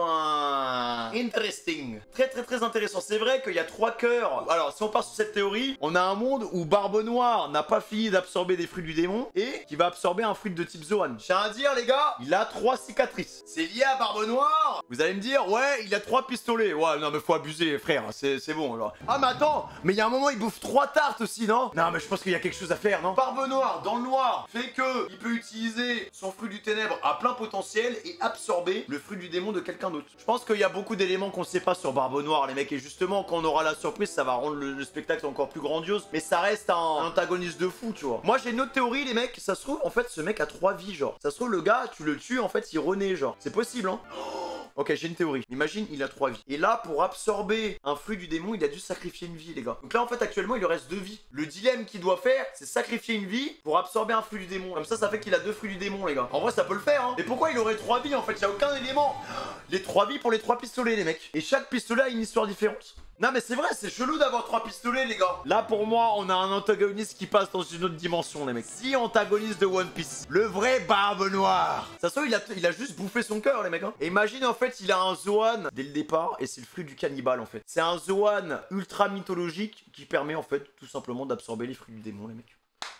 Ah, interesting. Très intéressant. C'est vrai qu'il y a 3 cœurs. Alors, si on part sur cette théorie, on a un monde où Barbe Noire n'a pas fini d'absorber des fruits du démon et qui va absorber un fruit de type Zoan. Je tiens à dire, les gars, il a 3 cicatrices. C'est lié à Barbe Noire. Vous allez me dire, ouais, il a 3 pistolets. Ouais, non, mais faut abuser, frère. C'est bon, alors. Ah, mais attends, mais il y a un moment, il bouffe 3 tartes aussi, non? Non, mais je pense qu'il y a quelque chose à faire, non? Barbe Noire, dans le noir, fait que il peut utiliser son fruit du ténèbre à plein potentiel et absorber le fruit du démon de quelqu'un d'autre. Je pense qu'il y a beaucoup d'éléments qu'on sait pas sur Barbe Noire, les mecs, et justement, quand on aura la surprise, ça va rendre le spectacle encore plus grandiose, mais ça reste un antagoniste de fou, tu vois. Moi, j'ai une autre théorie, les mecs, ça se trouve, en fait, ce mec a 3 vies, genre. Ça se trouve, le gars, tu le tues, en fait, il renaît, genre. C'est possible, hein? Ok, j'ai une théorie. Imagine, il a 3 vies. Et là, pour absorber un fruit du démon, il a dû sacrifier une vie, les gars. Donc là, en fait, actuellement, il lui reste 2 vies. Le dilemme qu'il doit faire, c'est sacrifier une vie pour absorber un fruit du démon. Comme ça fait qu'il a 2 fruits du démon, les gars. En vrai, ça peut le faire, hein. Mais pourquoi il aurait 3 vies, en fait? Il n'y a aucun élément. Les 3 vies pour les 3 pistolets, les mecs. Et chaque pistolet a une histoire différente. Non mais c'est vrai, c'est chelou d'avoir 3 pistolets, les gars. Là pour moi, on a un antagoniste qui passe dans une autre dimension, les mecs. Si antagoniste de One Piece, le vrai Barbe Noire. Ça se trouve, il a juste bouffé son cœur, les mecs, hein. Et imagine, en fait, il a un Zoan dès le départ et c'est le fruit du cannibale, en fait. C'est un Zoan ultra mythologique qui permet, en fait, tout simplement d'absorber les fruits du démon, les mecs.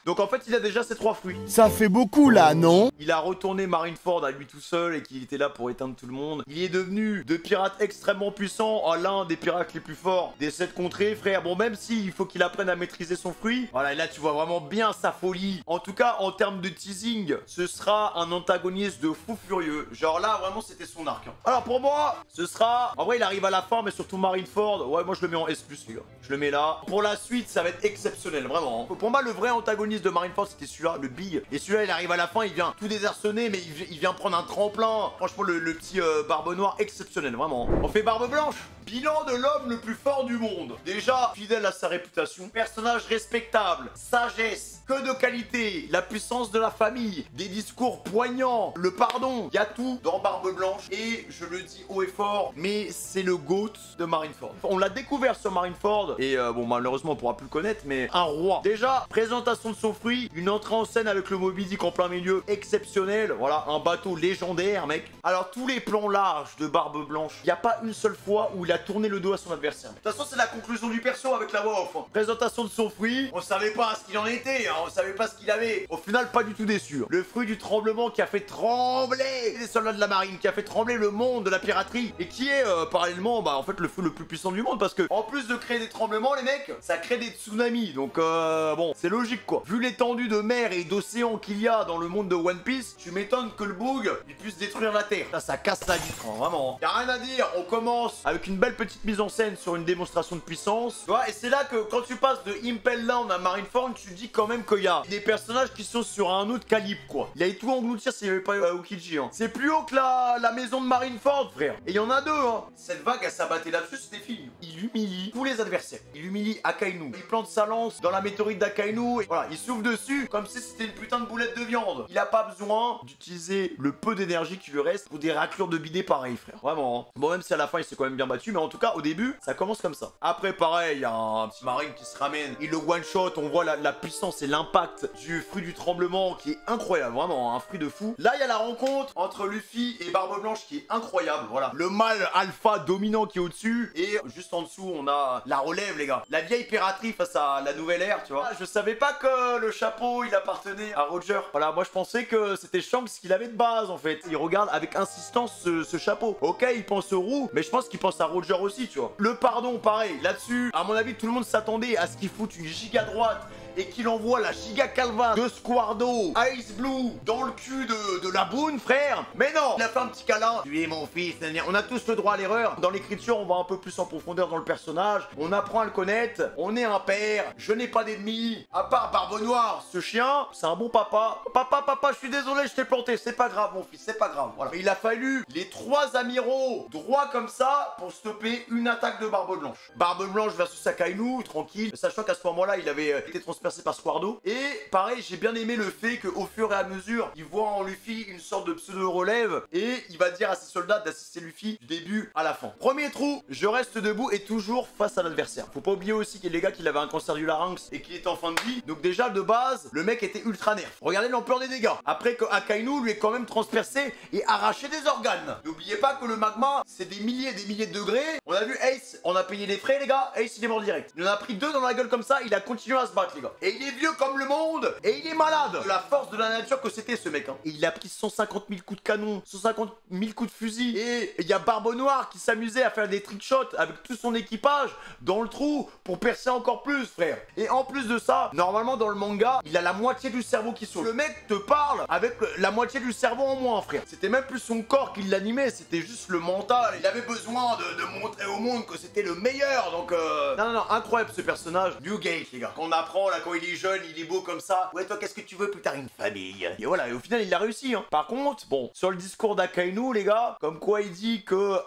Donc en fait il a déjà ces 3 fruits. Ça fait beaucoup là, non? Il a retourné Marineford à lui tout seul et qu'il était là pour éteindre tout le monde. Il est devenu de pirate extrêmement puissant à l'un des pirates les plus forts des 7 contrées, frère. Bon, même si il faut qu'il apprenne à maîtriser son fruit. Voilà, et là tu vois vraiment bien sa folie. En tout cas, en termes de teasing, ce sera un antagoniste de fou furieux. Genre là, vraiment, c'était son arc, hein. Alors pour moi, ce sera... En vrai, il arrive à la fin, mais surtout Marineford. Ouais, moi je le mets en S+, les gars. Je le mets là. Pour la suite, ça va être exceptionnel, vraiment, hein. Pour moi, le vrai antagoniste de Marineford, c'était celui-là, le Big. Et celui-là, il arrive à la fin, il vient tout désarçonner, mais il vient prendre un tremplin. Franchement, le petit Barbe Noire, exceptionnel, vraiment. On fait Barbe Blanche. Bilan de l'homme le plus fort du monde. Déjà, fidèle à sa réputation, personnage respectable, sagesse, que de qualité, la puissance de la famille, des discours poignants, le pardon, il y a tout dans Barbe Blanche. Et je le dis haut et fort, mais c'est le GOAT de Marineford. On l'a découvert sur Marineford, et bon, malheureusement on pourra plus le connaître, mais un roi. Déjà, présentation de son fruit, une entrée en scène avec le Moby Dick en plein milieu, exceptionnel. Voilà, un bateau légendaire, mec. Alors, tous les plans larges de Barbe Blanche, il n'y a pas une seule fois où il a tourné le dos à son adversaire. De toute façon, c'est la conclusion du perso avec la voix off. Hein. Présentation de son fruit, on savait pas ce qu'il en était, hein. On savait pas ce qu'il avait. Au final, pas du tout déçu. Le fruit du tremblement qui a fait trembler les soldats de la marine, qui a fait trembler le monde de la piraterie, et qui est parallèlement, bah en fait, le fruit le plus puissant du monde, parce que en plus de créer des tremblements, les mecs, ça crée des tsunamis. Donc bon, c'est logique quoi. Vu l'étendue de mer et d'océan qu'il y a dans le monde de One Piece, tu m'étonnes que le bug il puisse détruire la terre. Ça casse la vitre, hein, vraiment. Y'a rien à dire, on commence avec une belle petite mise en scène sur une démonstration de puissance. Tu vois, et c'est là que quand tu passes de Impel Down à Marineford, tu dis quand même qu'il y a des personnages qui sont sur un autre calibre quoi. Il allait tout engloutir s'il n'y avait pas Aokiji. Hein. C'est plus haut que la maison de Marineford, frère. Et il y en a deux, hein. Cette vague, elle s'abattait là-dessus, c'était fini. Il humilie tous les adversaires. Il humilie Akainu. Il plante sa lance dans la météorite d'Akainu. Et voilà, il souffle dessus comme si c'était une putain de boulette de viande. Il a pas besoin d'utiliser le peu d'énergie qui lui reste pour des raclures de bidet pareil, frère. Vraiment. Hein. Bon, même si à la fin, il s'est quand même bien battu. Mais en tout cas, au début, ça commence comme ça. Après, pareil, il y a un petit marine qui se ramène. Il le one-shot. On voit la puissance et l'impact du fruit du tremblement qui est incroyable. Vraiment, un fruit de fou. Là, il y a la rencontre entre Luffy et Barbe Blanche qui est incroyable. Voilà. Le mâle alpha dominant qui est au-dessus. Et juste en dessous, on a la relève, les gars. La vieille piraterie face à la nouvelle ère, tu vois. Je savais pas que le chapeau, il appartenait à Roger. Voilà, moi, je pensais que c'était Shanks qu'il avait de base, en fait. Il regarde avec insistance ce chapeau. Ok, il pense au roux, mais je pense qu'il pense à Roger aussi, tu vois. Le pardon, pareil. Là-dessus, à mon avis, tout le monde s'attendait à ce qu'il foute une giga droite et qu'il envoie la giga calva de Squardo, Ice Blue, dans le cul de la boune, frère. Mais non, il a fait un petit câlin. Tu es mon fils, on a tous le droit à l'erreur. Dans l'écriture, on va un peu plus en profondeur dans le personnage. On apprend à le connaître. On est un père. Je n'ai pas d'ennemis. À part Barbe Noire, ce chien, c'est un bon papa. Papa, je suis désolé, je t'ai planté. C'est pas grave, mon fils, c'est pas grave. Voilà. Mais il a fallu les 3 amiraux droits comme ça pour stopper une attaque de Barbe Blanche. Barbe Blanche versus Akainu, tranquille. Sachant qu'à ce moment-là, il avait été transpercé par Squardo. Et pareil, j'ai bien aimé le fait qu'au fur et à mesure, il voit en Luffy une sorte de pseudo-relève et il va dire à ses soldats d'assister Luffy du début à la fin. Premier trou, je reste debout et toujours face à l'adversaire. Faut pas oublier aussi qu'il les gars qu'il avait un cancer du larynx et qu'il était en fin de vie. Donc déjà de base, le mec était ultra nerf. Regardez l'ampleur des dégâts. Après que Akainu lui ait quand même transpercé et arraché des organes. N'oubliez pas que le magma, c'est des milliers et des milliers de degrés. On a vu Ace, on a payé les frais les gars. Ace il est mort direct. Il en a pris 2 dans la gueule comme ça, il a continué à se battre les gars. Et il est vieux comme le monde et il est malade. La force de la nature que c'était ce mec. Hein. Et il a pris 150 000 coups de canon, 150 000 coups de fusil. Et il y a Barbe Noire qui s'amusait à faire des trickshots avec tout son équipage dans le trou pour percer encore plus, frère. Et en plus de ça, normalement dans le manga, il a la moitié du cerveau qui saute. Le mec te parle avec la moitié du cerveau en moins, frère. C'était même plus son corps qui l'animait, c'était juste le mental. Il avait besoin de montrer au monde que c'était le meilleur. Donc non, incroyable ce personnage. New Gate, les gars. Qu'on apprend là quand il est jeune, il est beau comme ça. Ouais, toi, qu'est-ce que tu veux plus tard? Une famille. Et voilà, et au final, il a réussi. Hein. Par contre, bon, sur le discours d'Akainu, les gars, comme quoi il dit que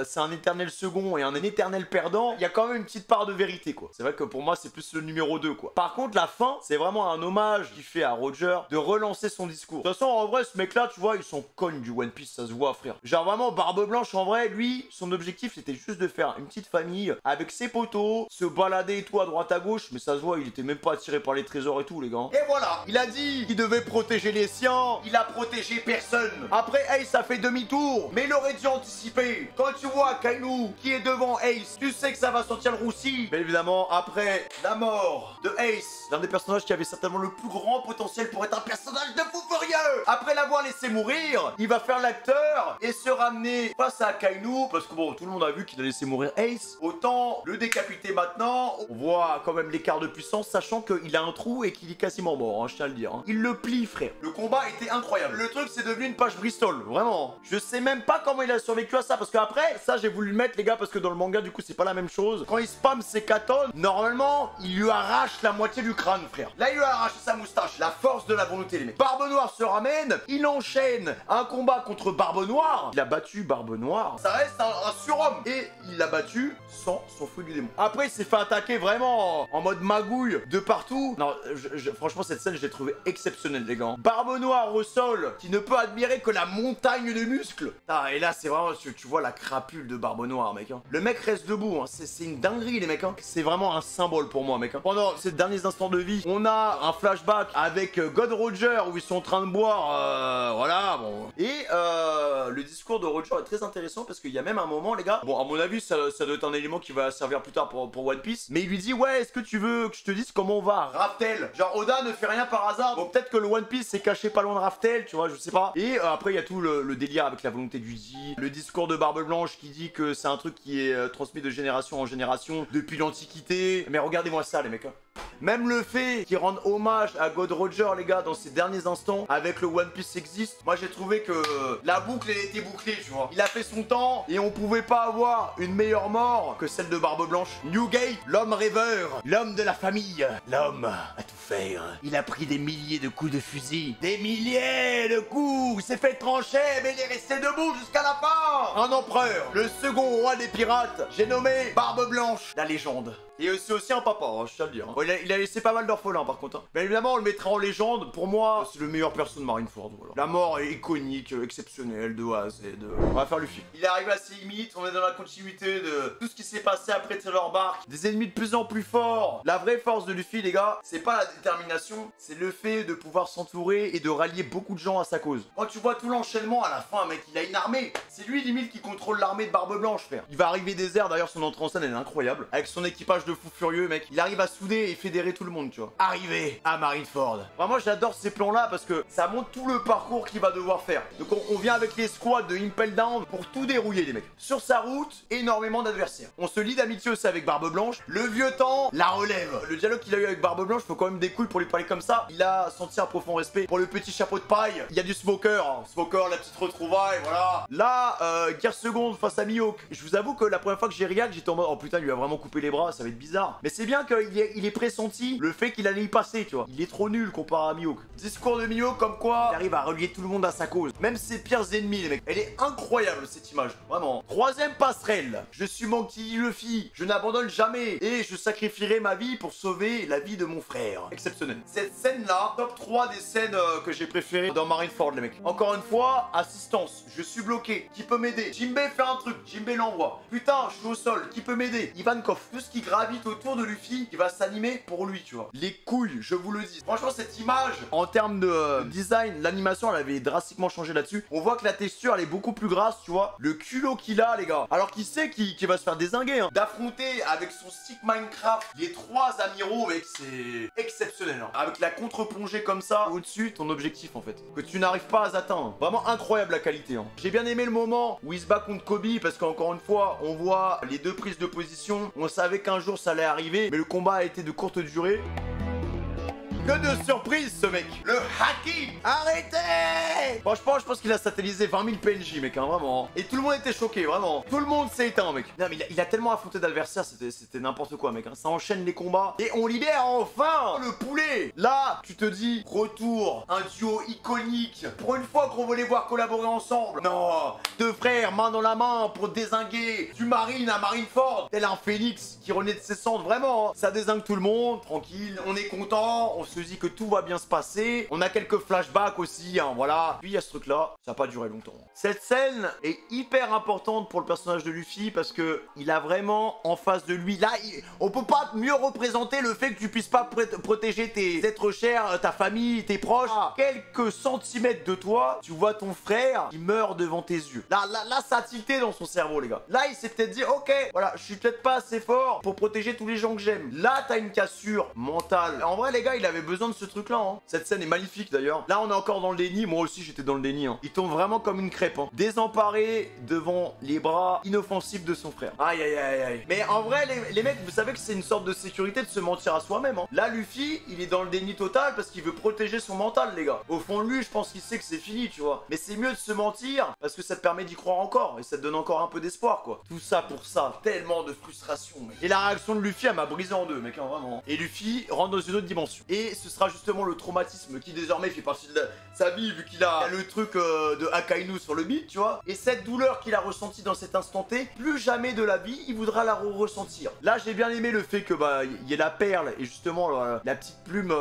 c'est un éternel second et un éternel perdant, il y a quand même une petite part de vérité, quoi. C'est vrai que pour moi, c'est plus le numéro 2, quoi. Par contre, la fin, c'est vraiment un hommage qu'il fait à Roger de relancer son discours. De toute façon, en vrai, ce mec-là, tu vois, ils sont connes du One Piece, ça se voit, frère. Genre vraiment, Barbe Blanche, en vrai, lui, son objectif, c'était juste de faire une petite famille avec ses potos, se balader et tout à droite à gauche, mais ça se voit, il était même pas attiré par les trésors et tout, les gars. Et voilà, il a dit qu'il devait protéger les siens, il a protégé personne. Après, Ace a fait demi-tour, mais il aurait dû anticiper. Quand tu vois Kainu qui est devant Ace, tu sais que ça va sortir le roussi. Mais évidemment, après la mort de Ace, l'un des personnages qui avait certainement le plus grand potentiel pour être un personnage de fou furieux, après l'avoir laissé mourir, il va faire l'acteur et se ramener face à Kainu, parce que bon, tout le monde a vu qu'il a laissé mourir Ace. Autant le décapiter maintenant. On voit quand même l'écart de puissance, sachant que qu'il a un trou et qu'il est quasiment mort, hein, je tiens à le dire. Hein. Il le plie, frère. Le combat était incroyable. Le truc, c'est devenu une page Bristol, vraiment. Je sais même pas comment il a survécu à ça, parce qu'après, ça, j'ai voulu le mettre, les gars, parce que dans le manga, du coup, c'est pas la même chose. Quand il spam ses katones, normalement, il lui arrache la moitié du crâne, frère. Là, il lui a arraché sa moustache. La force de la volonté, les mecs. Barbe Noire se ramène, il enchaîne un combat contre Barbe Noire. Il a battu Barbe Noire. Ça reste un surhomme. Et il l'a battu sans son feu du démon. Après, il s'est fait attaquer vraiment en mode magouille de partout. Non, franchement, cette scène, je l'ai trouvée exceptionnelle, les gars. Barbe Noire au sol, qui ne peut admirer que la montagne de muscles. Ah, et là, c'est vraiment, tu vois la crapule de Barbe Noire, mec. Hein. Le mec reste debout. Hein. C'est une dinguerie, les mecs. Hein. C'est vraiment un symbole pour moi, mec. Hein. Pendant ces derniers instants de vie, on a un flashback avec God Roger où ils sont en train de boire. Voilà, bon. Et le discours de Roger est très intéressant parce qu'il y a même un moment, les gars. Bon, à mon avis, ça doit être un élément qui va servir plus tard pour One Piece. Mais il lui dit, ouais, est-ce que tu veux que je te dise comment on va à Raftel? Genre, Oda ne fait rien par hasard. Bon, peut-être que le One Piece s'est caché pas loin de Raftel, tu vois, je sais pas. Et après, il y a tout le délire avec la volonté du Zi. Le discours de Barbe Blanche qui dit que c'est un truc qui est transmis de génération en génération depuis l'Antiquité. Mais regardez-moi ça, les mecs. Hein. Même le fait qu'il rende hommage à God Roger, les gars, dans ces derniers instants, avec le One Piece existe, moi j'ai trouvé que la boucle, elle était bouclée, tu vois. Il a fait son temps et on pouvait pas avoir une meilleure mort que celle de Barbe Blanche. Newgate, l'homme rêveur, l'homme de la famille, l'homme à tout faire. Il a pris des milliers de coups de fusil, des milliers de coups, il s'est fait trancher, mais il est resté debout jusqu'à la fin. Un empereur, le second roi des pirates, j'ai nommé Barbe Blanche, la légende. Et c'est aussi un papa, hein, je tiens à le dire. Hein. Bon, il a laissé pas mal d'orphelins par contre. Hein. Mais évidemment, on le mettra en légende. Pour moi, c'est le meilleur perso de Marineford. Voilà. La mort est iconique, exceptionnelle, de A à Z. On va faire Luffy. Il est arrivé à ses limites, on est dans la continuité de tout ce qui s'est passé après Thriller Bark. Des ennemis de plus en plus forts. La vraie force de Luffy, les gars, c'est pas la détermination, c'est le fait de pouvoir s'entourer et de rallier beaucoup de gens à sa cause. Quand tu vois tout l'enchaînement à la fin, mec, il a une armée. C'est lui limite qui contrôle l'armée de Barbe Blanche, frère. Il va arriver des airs, d'ailleurs son entrée en scène elle est incroyable. Avec son équipage de fous furieux, mec. Il arrive à souder et fédérer tout le monde, tu vois. Arrivé à Marineford. Vraiment, j'adore ces plans-là parce que ça montre tout le parcours qu'il va devoir faire. Donc on vient avec les squads de Impel Down pour tout dérouiller, les mecs. Sur sa route, énormément d'adversaires. On se lie d'amitié aussi avec Barbe Blanche. Le vieux temps, la relève. Le dialogue qu'il a eu avec Barbe Blanche, faut quand même des couilles pour lui parler comme ça. Il a senti un profond respect pour le petit chapeau de paille. Il y a du Smoker. Hein. Smoker, la petite retrouvaille, voilà. Là, guerre seconde face à Mihawk. Je vous avoue que la première fois que j'ai regardé, j'étais en mode, oh putain, il lui a vraiment coupé les bras, ça va être bizarre. Mais c'est bien qu'il ait pressenti le fait qu'il allait y passer, tu vois. Il est trop nul comparé à Mihawk. Discours de Mihawk comme quoi il arrive à relier tout le monde à sa cause. Même ses pires ennemis, les mecs. Elle est incroyable, cette image. Vraiment. Troisième passerelle. Je suis Monkey Luffy. Je n'abandonne jamais. Et je sacrifierai ma vie pour sauver la vie de mon frère. Exceptionnel. Cette scène-là, top 3 des scènes que j'ai préférées dans Marineford, les mecs. Encore une fois, assistance. Je suis bloqué. Qui peut m'aider? Jinbei fait un truc. Jinbei l'envoie. Putain, je suis au sol. Qui peut m'aider? Ivankov. Tout ce qui gravite autour de Luffy, qui va s'animer pour lui, tu vois. Les couilles, je vous le dis. Franchement, cette image, en termes de design, l'animation, elle avait drastiquement changé là-dessus. On voit que la texture, elle est beaucoup plus grasse, tu vois. Le culot qu'il a, les gars. Alors qu'il sait qu'il va se faire dézinguer, hein. D'affronter avec son stick Minecraft les 3 amiraux, mec, c'est exceptionnel, hein. Avec la contre-plongée comme ça, au-dessus, ton objectif, en fait. Que tu n'arrives pas à atteindre. Vraiment incroyable la qualité, hein. J'ai bien aimé le moment où il se bat contre Kobe, parce qu'encore une fois, on voit les deux prises de position. On savait qu'un jour, ça allait arriver, mais le combat a été de courte durée. Que de surprise ce mec. Le haki. Arrêtez. Franchement, je pense qu'il a satellisé 20 000 PNJ, mec, hein, vraiment. Et tout le monde était choqué, vraiment. Tout le monde s'est éteint, mec. Non, mais il a tellement affronté d'adversaires, c'était n'importe quoi, mec. Hein. Ça enchaîne les combats. Et on libère enfin le poulet. Là, tu te dis, retour, un duo iconique. Pour une fois qu'on veut les voir collaborer ensemble. Non, deux frères, main dans la main, pour dézinguer du Marine à Marineford. Tel un phénix qui renaît de ses cendres, vraiment. Hein. Ça dézingue tout le monde, tranquille. On est content, on se dit que tout va bien se passer. On a quelques flashbacks aussi, hein, voilà. Puis il y a ce truc là, ça n'a pas duré longtemps. Cette scène est hyper importante pour le personnage de Luffy parce que il a vraiment en face de lui, là, on peut pas mieux représenter le fait que tu puisses pas protéger tes êtres chers, ta famille, tes proches. À quelques centimètres de toi, tu vois ton frère qui meurt devant tes yeux. Là, ça a tilté dans son cerveau, les gars. Là, il s'est peut-être dit, ok, voilà, je suis peut-être pas assez fort pour protéger tous les gens que j'aime. Là, t'as une cassure mentale. En vrai, les gars, il avait besoin de ce truc là, hein. Cette scène est magnifique d'ailleurs. Là on est encore dans le déni, moi aussi j'étais était dans le déni, hein. Il tombe vraiment comme une crêpe, hein. Désemparé devant les bras inoffensifs de son frère. Aïe aïe aïe aïe. Mais en vrai, les mecs, vous savez que c'est une sorte de sécurité de se mentir à soi-même, hein. Là, Luffy, il est dans le déni total parce qu'il veut protéger son mental, les gars. Au fond de lui, je pense qu'il sait que c'est fini, tu vois. Mais c'est mieux de se mentir parce que ça te permet d'y croire encore et ça te donne encore un peu d'espoir, quoi. Tout ça pour ça, tellement de frustration, mec. Et la réaction de Luffy, elle m'a brisé en deux, mec, hein, vraiment. Et Luffy rentre dans une autre dimension. Et ce sera justement le traumatisme qui désormais fait partie de sa vie, vu qu'il a le truc de Akainu sur le beat, tu vois. Et cette douleur qu'il a ressentie dans cet instant T, plus jamais de la vie, il voudra la ressentir. Là, j'ai bien aimé le fait que, bah, il y ait la perle et justement la petite plume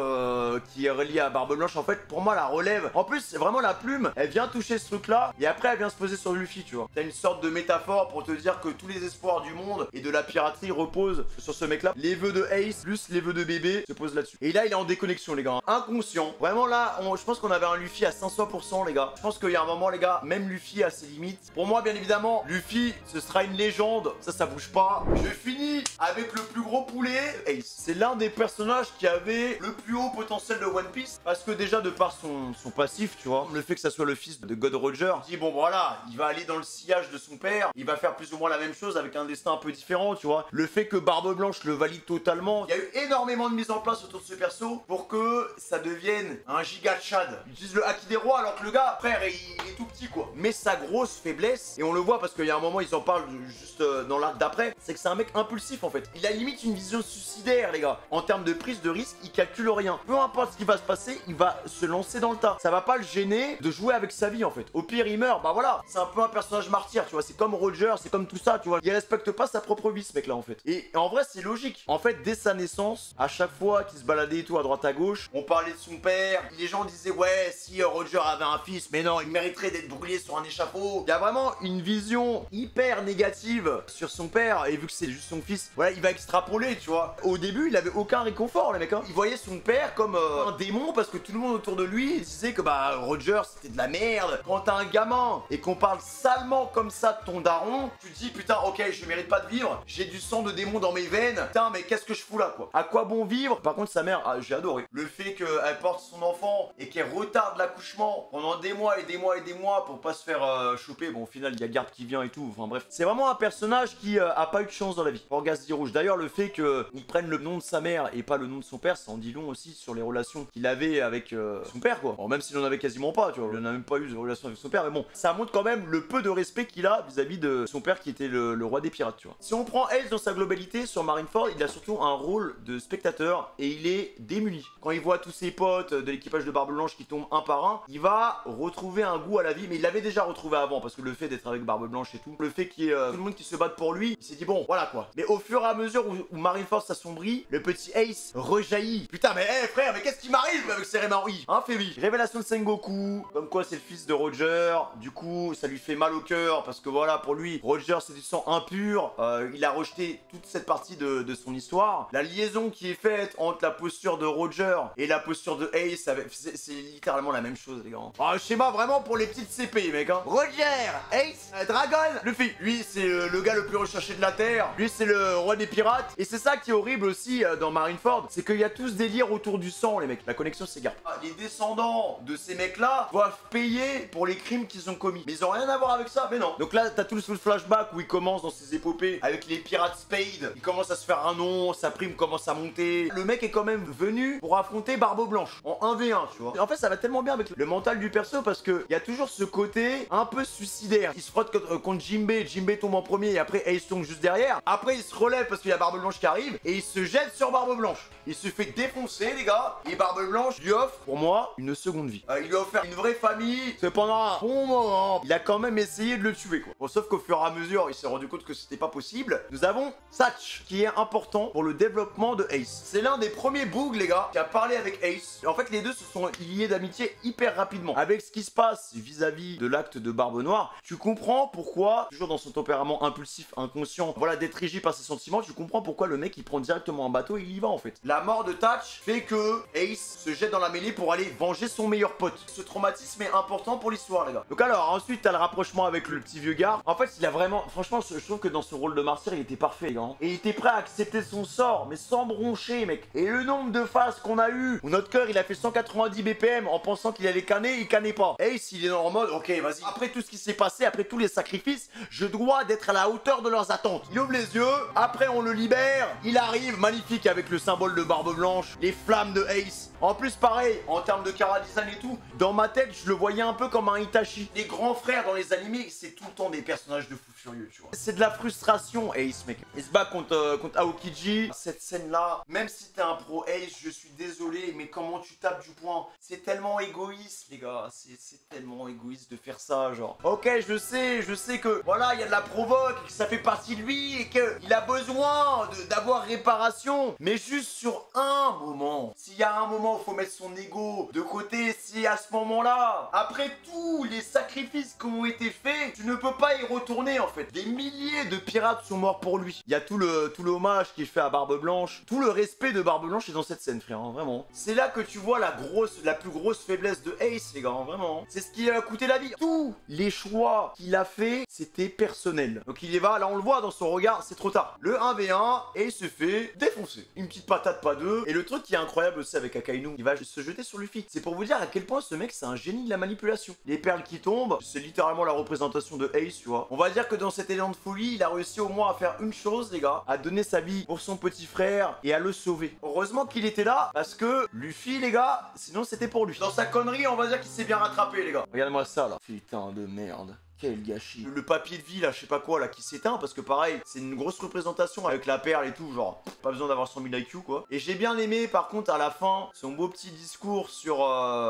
qui est reliée à Barbe Blanche. En fait, pour moi, la relève. En plus, c'est vraiment la plume, elle vient toucher ce truc-là et après, elle vient se poser sur Luffy, tu vois. T'as une sorte de métaphore pour te dire que tous les espoirs du monde et de la piraterie reposent sur ce mec-là. Les vœux de Ace plus les vœux de bébé se posent là-dessus. Et là, il est en déconnexion, les gars. Inconscient. Vraiment, là, je pense qu'on avait un Luffy à 500%, les gars. Je pense qu'il y a un moment, les gars, même Luffy a ses limites. Pour moi, bien évidemment, Luffy, ce sera une légende. Ça bouge pas. Je finis avec le plus gros poulet, Ace. C'est l'un des personnages qui avait le plus haut potentiel de One Piece. Parce que déjà, de par son passif, tu vois, le fait que ça soit le fils de God Roger, dit bon, voilà, il va aller dans le sillage de son père. Il va faire plus ou moins la même chose avec un destin un peu différent, tu vois. Le fait que Barbe Blanche le valide totalement. Il y a eu énormément de mise en place autour de ce perso pour que ça devienne un giga Chad. Il utilise le haki des rois alors que le gars, frère, il est tout petit, quoi. Mais sa grosse faiblesse, et on le voit parce qu'il y a un moment, ils en parlent juste dans l'arc d'après, c'est que c'est un mec impulsif, en fait. Il a limite une vision suicidaire, les gars. En termes de prise de risque, il calcule rien. Peu importe ce qui va se passer, il va se lancer dans le tas. Ça va pas le gêner de jouer avec sa vie, en fait. Au pire, il meurt, bah voilà. C'est un peu un personnage martyr, tu vois. C'est comme Roger, c'est comme tout ça, tu vois. Il respecte pas sa propre vie, ce mec-là, en fait. Et en vrai, c'est logique. En fait, dès sa naissance, à chaque fois qu'il se baladait et tout à droite à gauche, on parlait de son père. Les gens disaient, ouais, si Roger avait un fils, mais non, il mériterait d'être brûlé sur un échafaud. Il y a vraiment une vision hyper négative sur son père. Et vu que c'est juste son fils, voilà, il va extrapoler, tu vois. Au début, il avait aucun réconfort, le mec, hein. Il voyait son père comme un démon parce que tout le monde autour de lui disait que, bah, Roger, c'était de la merde. Quand t'as un gamin et qu'on parle salement comme ça de ton daron, tu te dis, putain, ok, je mérite pas de vivre. J'ai du sang de démon dans mes veines. Putain, mais qu'est-ce que je fous là, quoi. À quoi bon vivre? Par contre, sa mère, j'ai adoré. Le fait qu'elle porte son enfant et qu'elle retarde l'accouchement pendant des mois et des mois et des mois pour pas se faire choper. Bon, au final, il y a Garde qui vient et tout. Enfin, bref. C'est vraiment un personnage qui a pas eu de chance dans la vie. Orgasme rouge. D'ailleurs, le fait qu'il prenne le nom de sa mère et pas le nom de son père, ça en dit long aussi sur les relations qu'il avait avec son père, quoi. Bon, même s'il en avait quasiment pas, tu vois. Il en a même pas eu de relation avec son père. Mais bon, ça montre quand même le peu de respect qu'il a vis-à-vis de son père qui était le roi des pirates, tu vois. Si on prend Ace dans sa globalité sur Marineford, il a surtout un rôle de spectateur et il est démuni. Quand il voit tous ses potes de l'équipage de Barbe Blanche qui tombent un par un, il va retrouver un goût à la vie, mais il l'avait déjà retrouvé avant parce que le fait d'être avec Barbe Blanche et tout, le fait qu'il y ait tout le monde qui se batte pour lui, il s'est dit bon, voilà quoi. Mais au fur et à mesure où Marineford s'assombrit, le petit Ace rejaillit. Putain, mais frère, mais qu'est-ce qui m'arrive avec Cérémonie, hein, Fébi? Révélation de Sengoku, comme quoi c'est le fils de Roger, du coup ça lui fait mal au cœur parce que voilà, pour lui, Roger c'est du sang impur, il a rejeté toute cette partie de son histoire. La liaison qui est faite entre la posture de Roger et la posture de Ace, c'est littéralement la même chose, les gars. Ah, schéma vraiment pour les petites CP, mec, hein. Roger, Ace, Dragon, Luffy. Lui, c'est le gars le plus recherché de la Terre. Lui, c'est le roi des pirates. Et c'est ça qui est horrible aussi dans Marineford, c'est qu'il y a tout ce délire autour du sang, les mecs. La connexion s'égare. Les descendants de ces mecs-là doivent payer pour les crimes qu'ils ont commis. Mais ils ont rien à voir avec ça, mais non. Donc là, t'as tout le flashback où il commence dans ses épopées avec les pirates Spade. Il commence à se faire un nom, sa prime commence à monter. Le mec est quand même venu pour affronter Barbe Blanche en 1v1, tu vois. Et en fait, ça va tellement bien avec le mental du perso parce que il y a toujours ce côté un peu suicidaire. Il se frotte contre Jinbei, Jinbei tombe en premier et après Ace tombe juste derrière. Après, il se relève parce qu'il y a Barbe Blanche qui arrive et il se jette sur Barbe Blanche. Il se fait défoncer, les gars. Et Barbe Blanche lui offre, pour moi, une seconde vie. Il lui a offert une vraie famille. C'est pendant un bon moment. Il a quand même essayé de le tuer, quoi. Bon, sauf qu'au fur et à mesure, il s'est rendu compte que c'était pas possible. Nous avons Satch, qui est important pour le développement de Ace. C'est l'un des premiers Boog, les gars, qui a parlé avec Ace. Et en fait, les deux se sont liés d'amitié hyper rapidement. Avec ce qui se passe vis-à-vis de l'acte de Barbe Noire, tu comprends pourquoi, toujours dans son tempérament impulsif, inconscient, voilà, d'être régi par ses sentiments, tu comprends pourquoi le mec, il prend directement un bateau et il y va, en fait. La mort de Tatch fait que Ace se jette dans la mêlée pour aller venger son meilleur pote. Ce traumatisme est important pour l'histoire, les gars. Donc alors, ensuite, t'as le rapprochement avec le petit vieux gars. En fait, il a vraiment... Franchement, je trouve que dans son rôle de martyr, il était parfait, les gars. Et il était prêt à accepter son sort, mais sans broncher, mec. Et le nombre de phases qu'on a eu, où notre cœur, il a fait 190 BPM en pensant qu'il allait canner décannez pas. Ace, il est en mode, ok, vas-y. Après tout ce qui s'est passé, après tous les sacrifices, je dois d'être à la hauteur de leurs attentes. Il ouvre les yeux, après on le libère, il arrive, magnifique avec le symbole de Barbe Blanche, les flammes de Ace. En plus, pareil, en termes de chara-design et tout, dans ma tête, je le voyais un peu comme un Itachi. Les grands frères dans les animés, c'est tout le temps des personnages de fou furieux, tu vois. C'est de la frustration, Ace, mec. Il se bat contre Aokiji. Cette scène-là, même si t'es un pro Ace, je suis désolé, mais comment tu tapes du poing? C'est tellement égoïste, les gars. C'est tellement égoïste de faire ça, genre. Ok, je sais que, voilà, il y a de la provoque, et que ça fait partie de lui, et qu'il a besoin d'avoir réparation. Mais juste sur un moment. S'il y a un moment où il faut mettre son ego de côté, c'est à ce moment-là. Après tous les sacrifices qui ont été faits, tu ne peux pas y retourner, en fait. Des milliers de pirates sont morts pour lui. Il y a tout le hommage qu'il fait à Barbe Blanche. Tout le respect de Barbe Blanche est dans cette scène, frère, hein, vraiment. C'est là que tu vois la plus grosse faiblesse de Ace, les gars, hein, vraiment. C'est ce qui a coûté la vie. Tous les choix qu'il a fait, c'était personnel. Donc il y va, là on le voit dans son regard, c'est trop tard. Le 1v1, et il se fait défoncer. Une petite patate, pas deux. Et le truc qui est incroyable aussi avec Akainu, il va se jeter sur Luffy. C'est pour vous dire à quel point ce mec, c'est un génie de la manipulation. Les perles qui tombent, c'est littéralement la représentation de Ace, tu vois. On va dire que dans cet élan de folie, il a réussi au moins à faire une chose, les gars, à donner sa vie pour son petit frère et à le sauver. Heureusement qu'il était là, parce que Luffy, les gars, sinon c'était pour lui. Dans sa connerie, on va dire qu'il s'est bien rattrapé, les gars. Regardez-moi ça, là. Putain de merde. Quel gâchis. Le papier de vie là, je sais pas quoi là, qui s'éteint parce que pareil, c'est une grosse représentation avec la perle et tout, genre pas besoin d'avoir 100 000 IQ quoi. Et j'ai bien aimé par contre à la fin son beau petit discours sur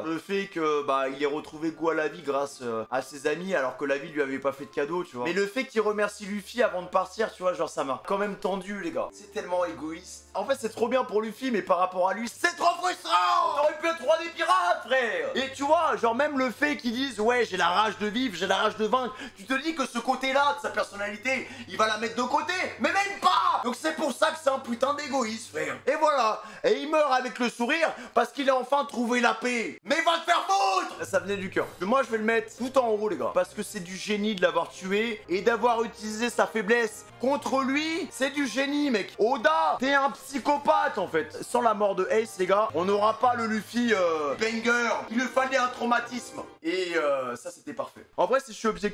le fait que bah il ait retrouvé goût à la vie grâce à ses amis alors que la vie lui avait pas fait de cadeau, tu vois. Mais le fait qu'il remercie Luffy avant de partir, tu vois, genre ça m'a quand même tendu les gars. C'est tellement égoïste. En fait c'est trop bien pour Luffy mais par rapport à lui, c'est trop frustrant. T'aurais pu être roi des pirates frère. Et tu vois, genre même le fait qu'ils disent ouais j'ai la rage de vivre, j'ai la rage de vaincre. Tu te dis que ce côté-là de sa personnalité, il va la mettre de côté, mais même pas. Donc c'est pour ça que c'est un putain d'égoïste, frère. Et voilà. Et il meurt avec le sourire parce qu'il a enfin trouvé la paix. Mais va te faire foutre. Ça venait du cœur. Moi, je vais le mettre tout en haut, les gars. Parce que c'est du génie de l'avoir tué et d'avoir utilisé sa faiblesse contre lui. C'est du génie, mec. Oda, t'es un psychopathe, en fait. Sans la mort de Ace, les gars, on n'aura pas le Luffy banger. Il lui fallait un traumatisme. Et ça, c'était parfait. En vrai, si je suis objectif,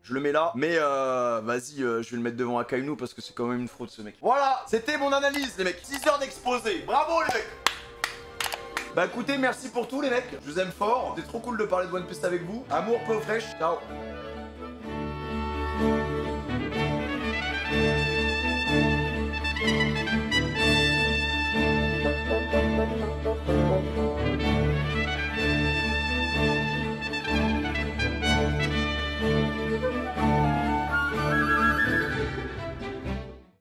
je le mets là, mais vas-y, je vais le mettre devant Akainu parce que c'est quand même une fraude ce mec. Voilà, c'était mon analyse les mecs. 6 heures d'exposé, bravo les mecs. Bah écoutez, merci pour tout les mecs, je vous aime fort. C'était trop cool de parler de One Piece avec vous. Amour peu fraîche, ciao.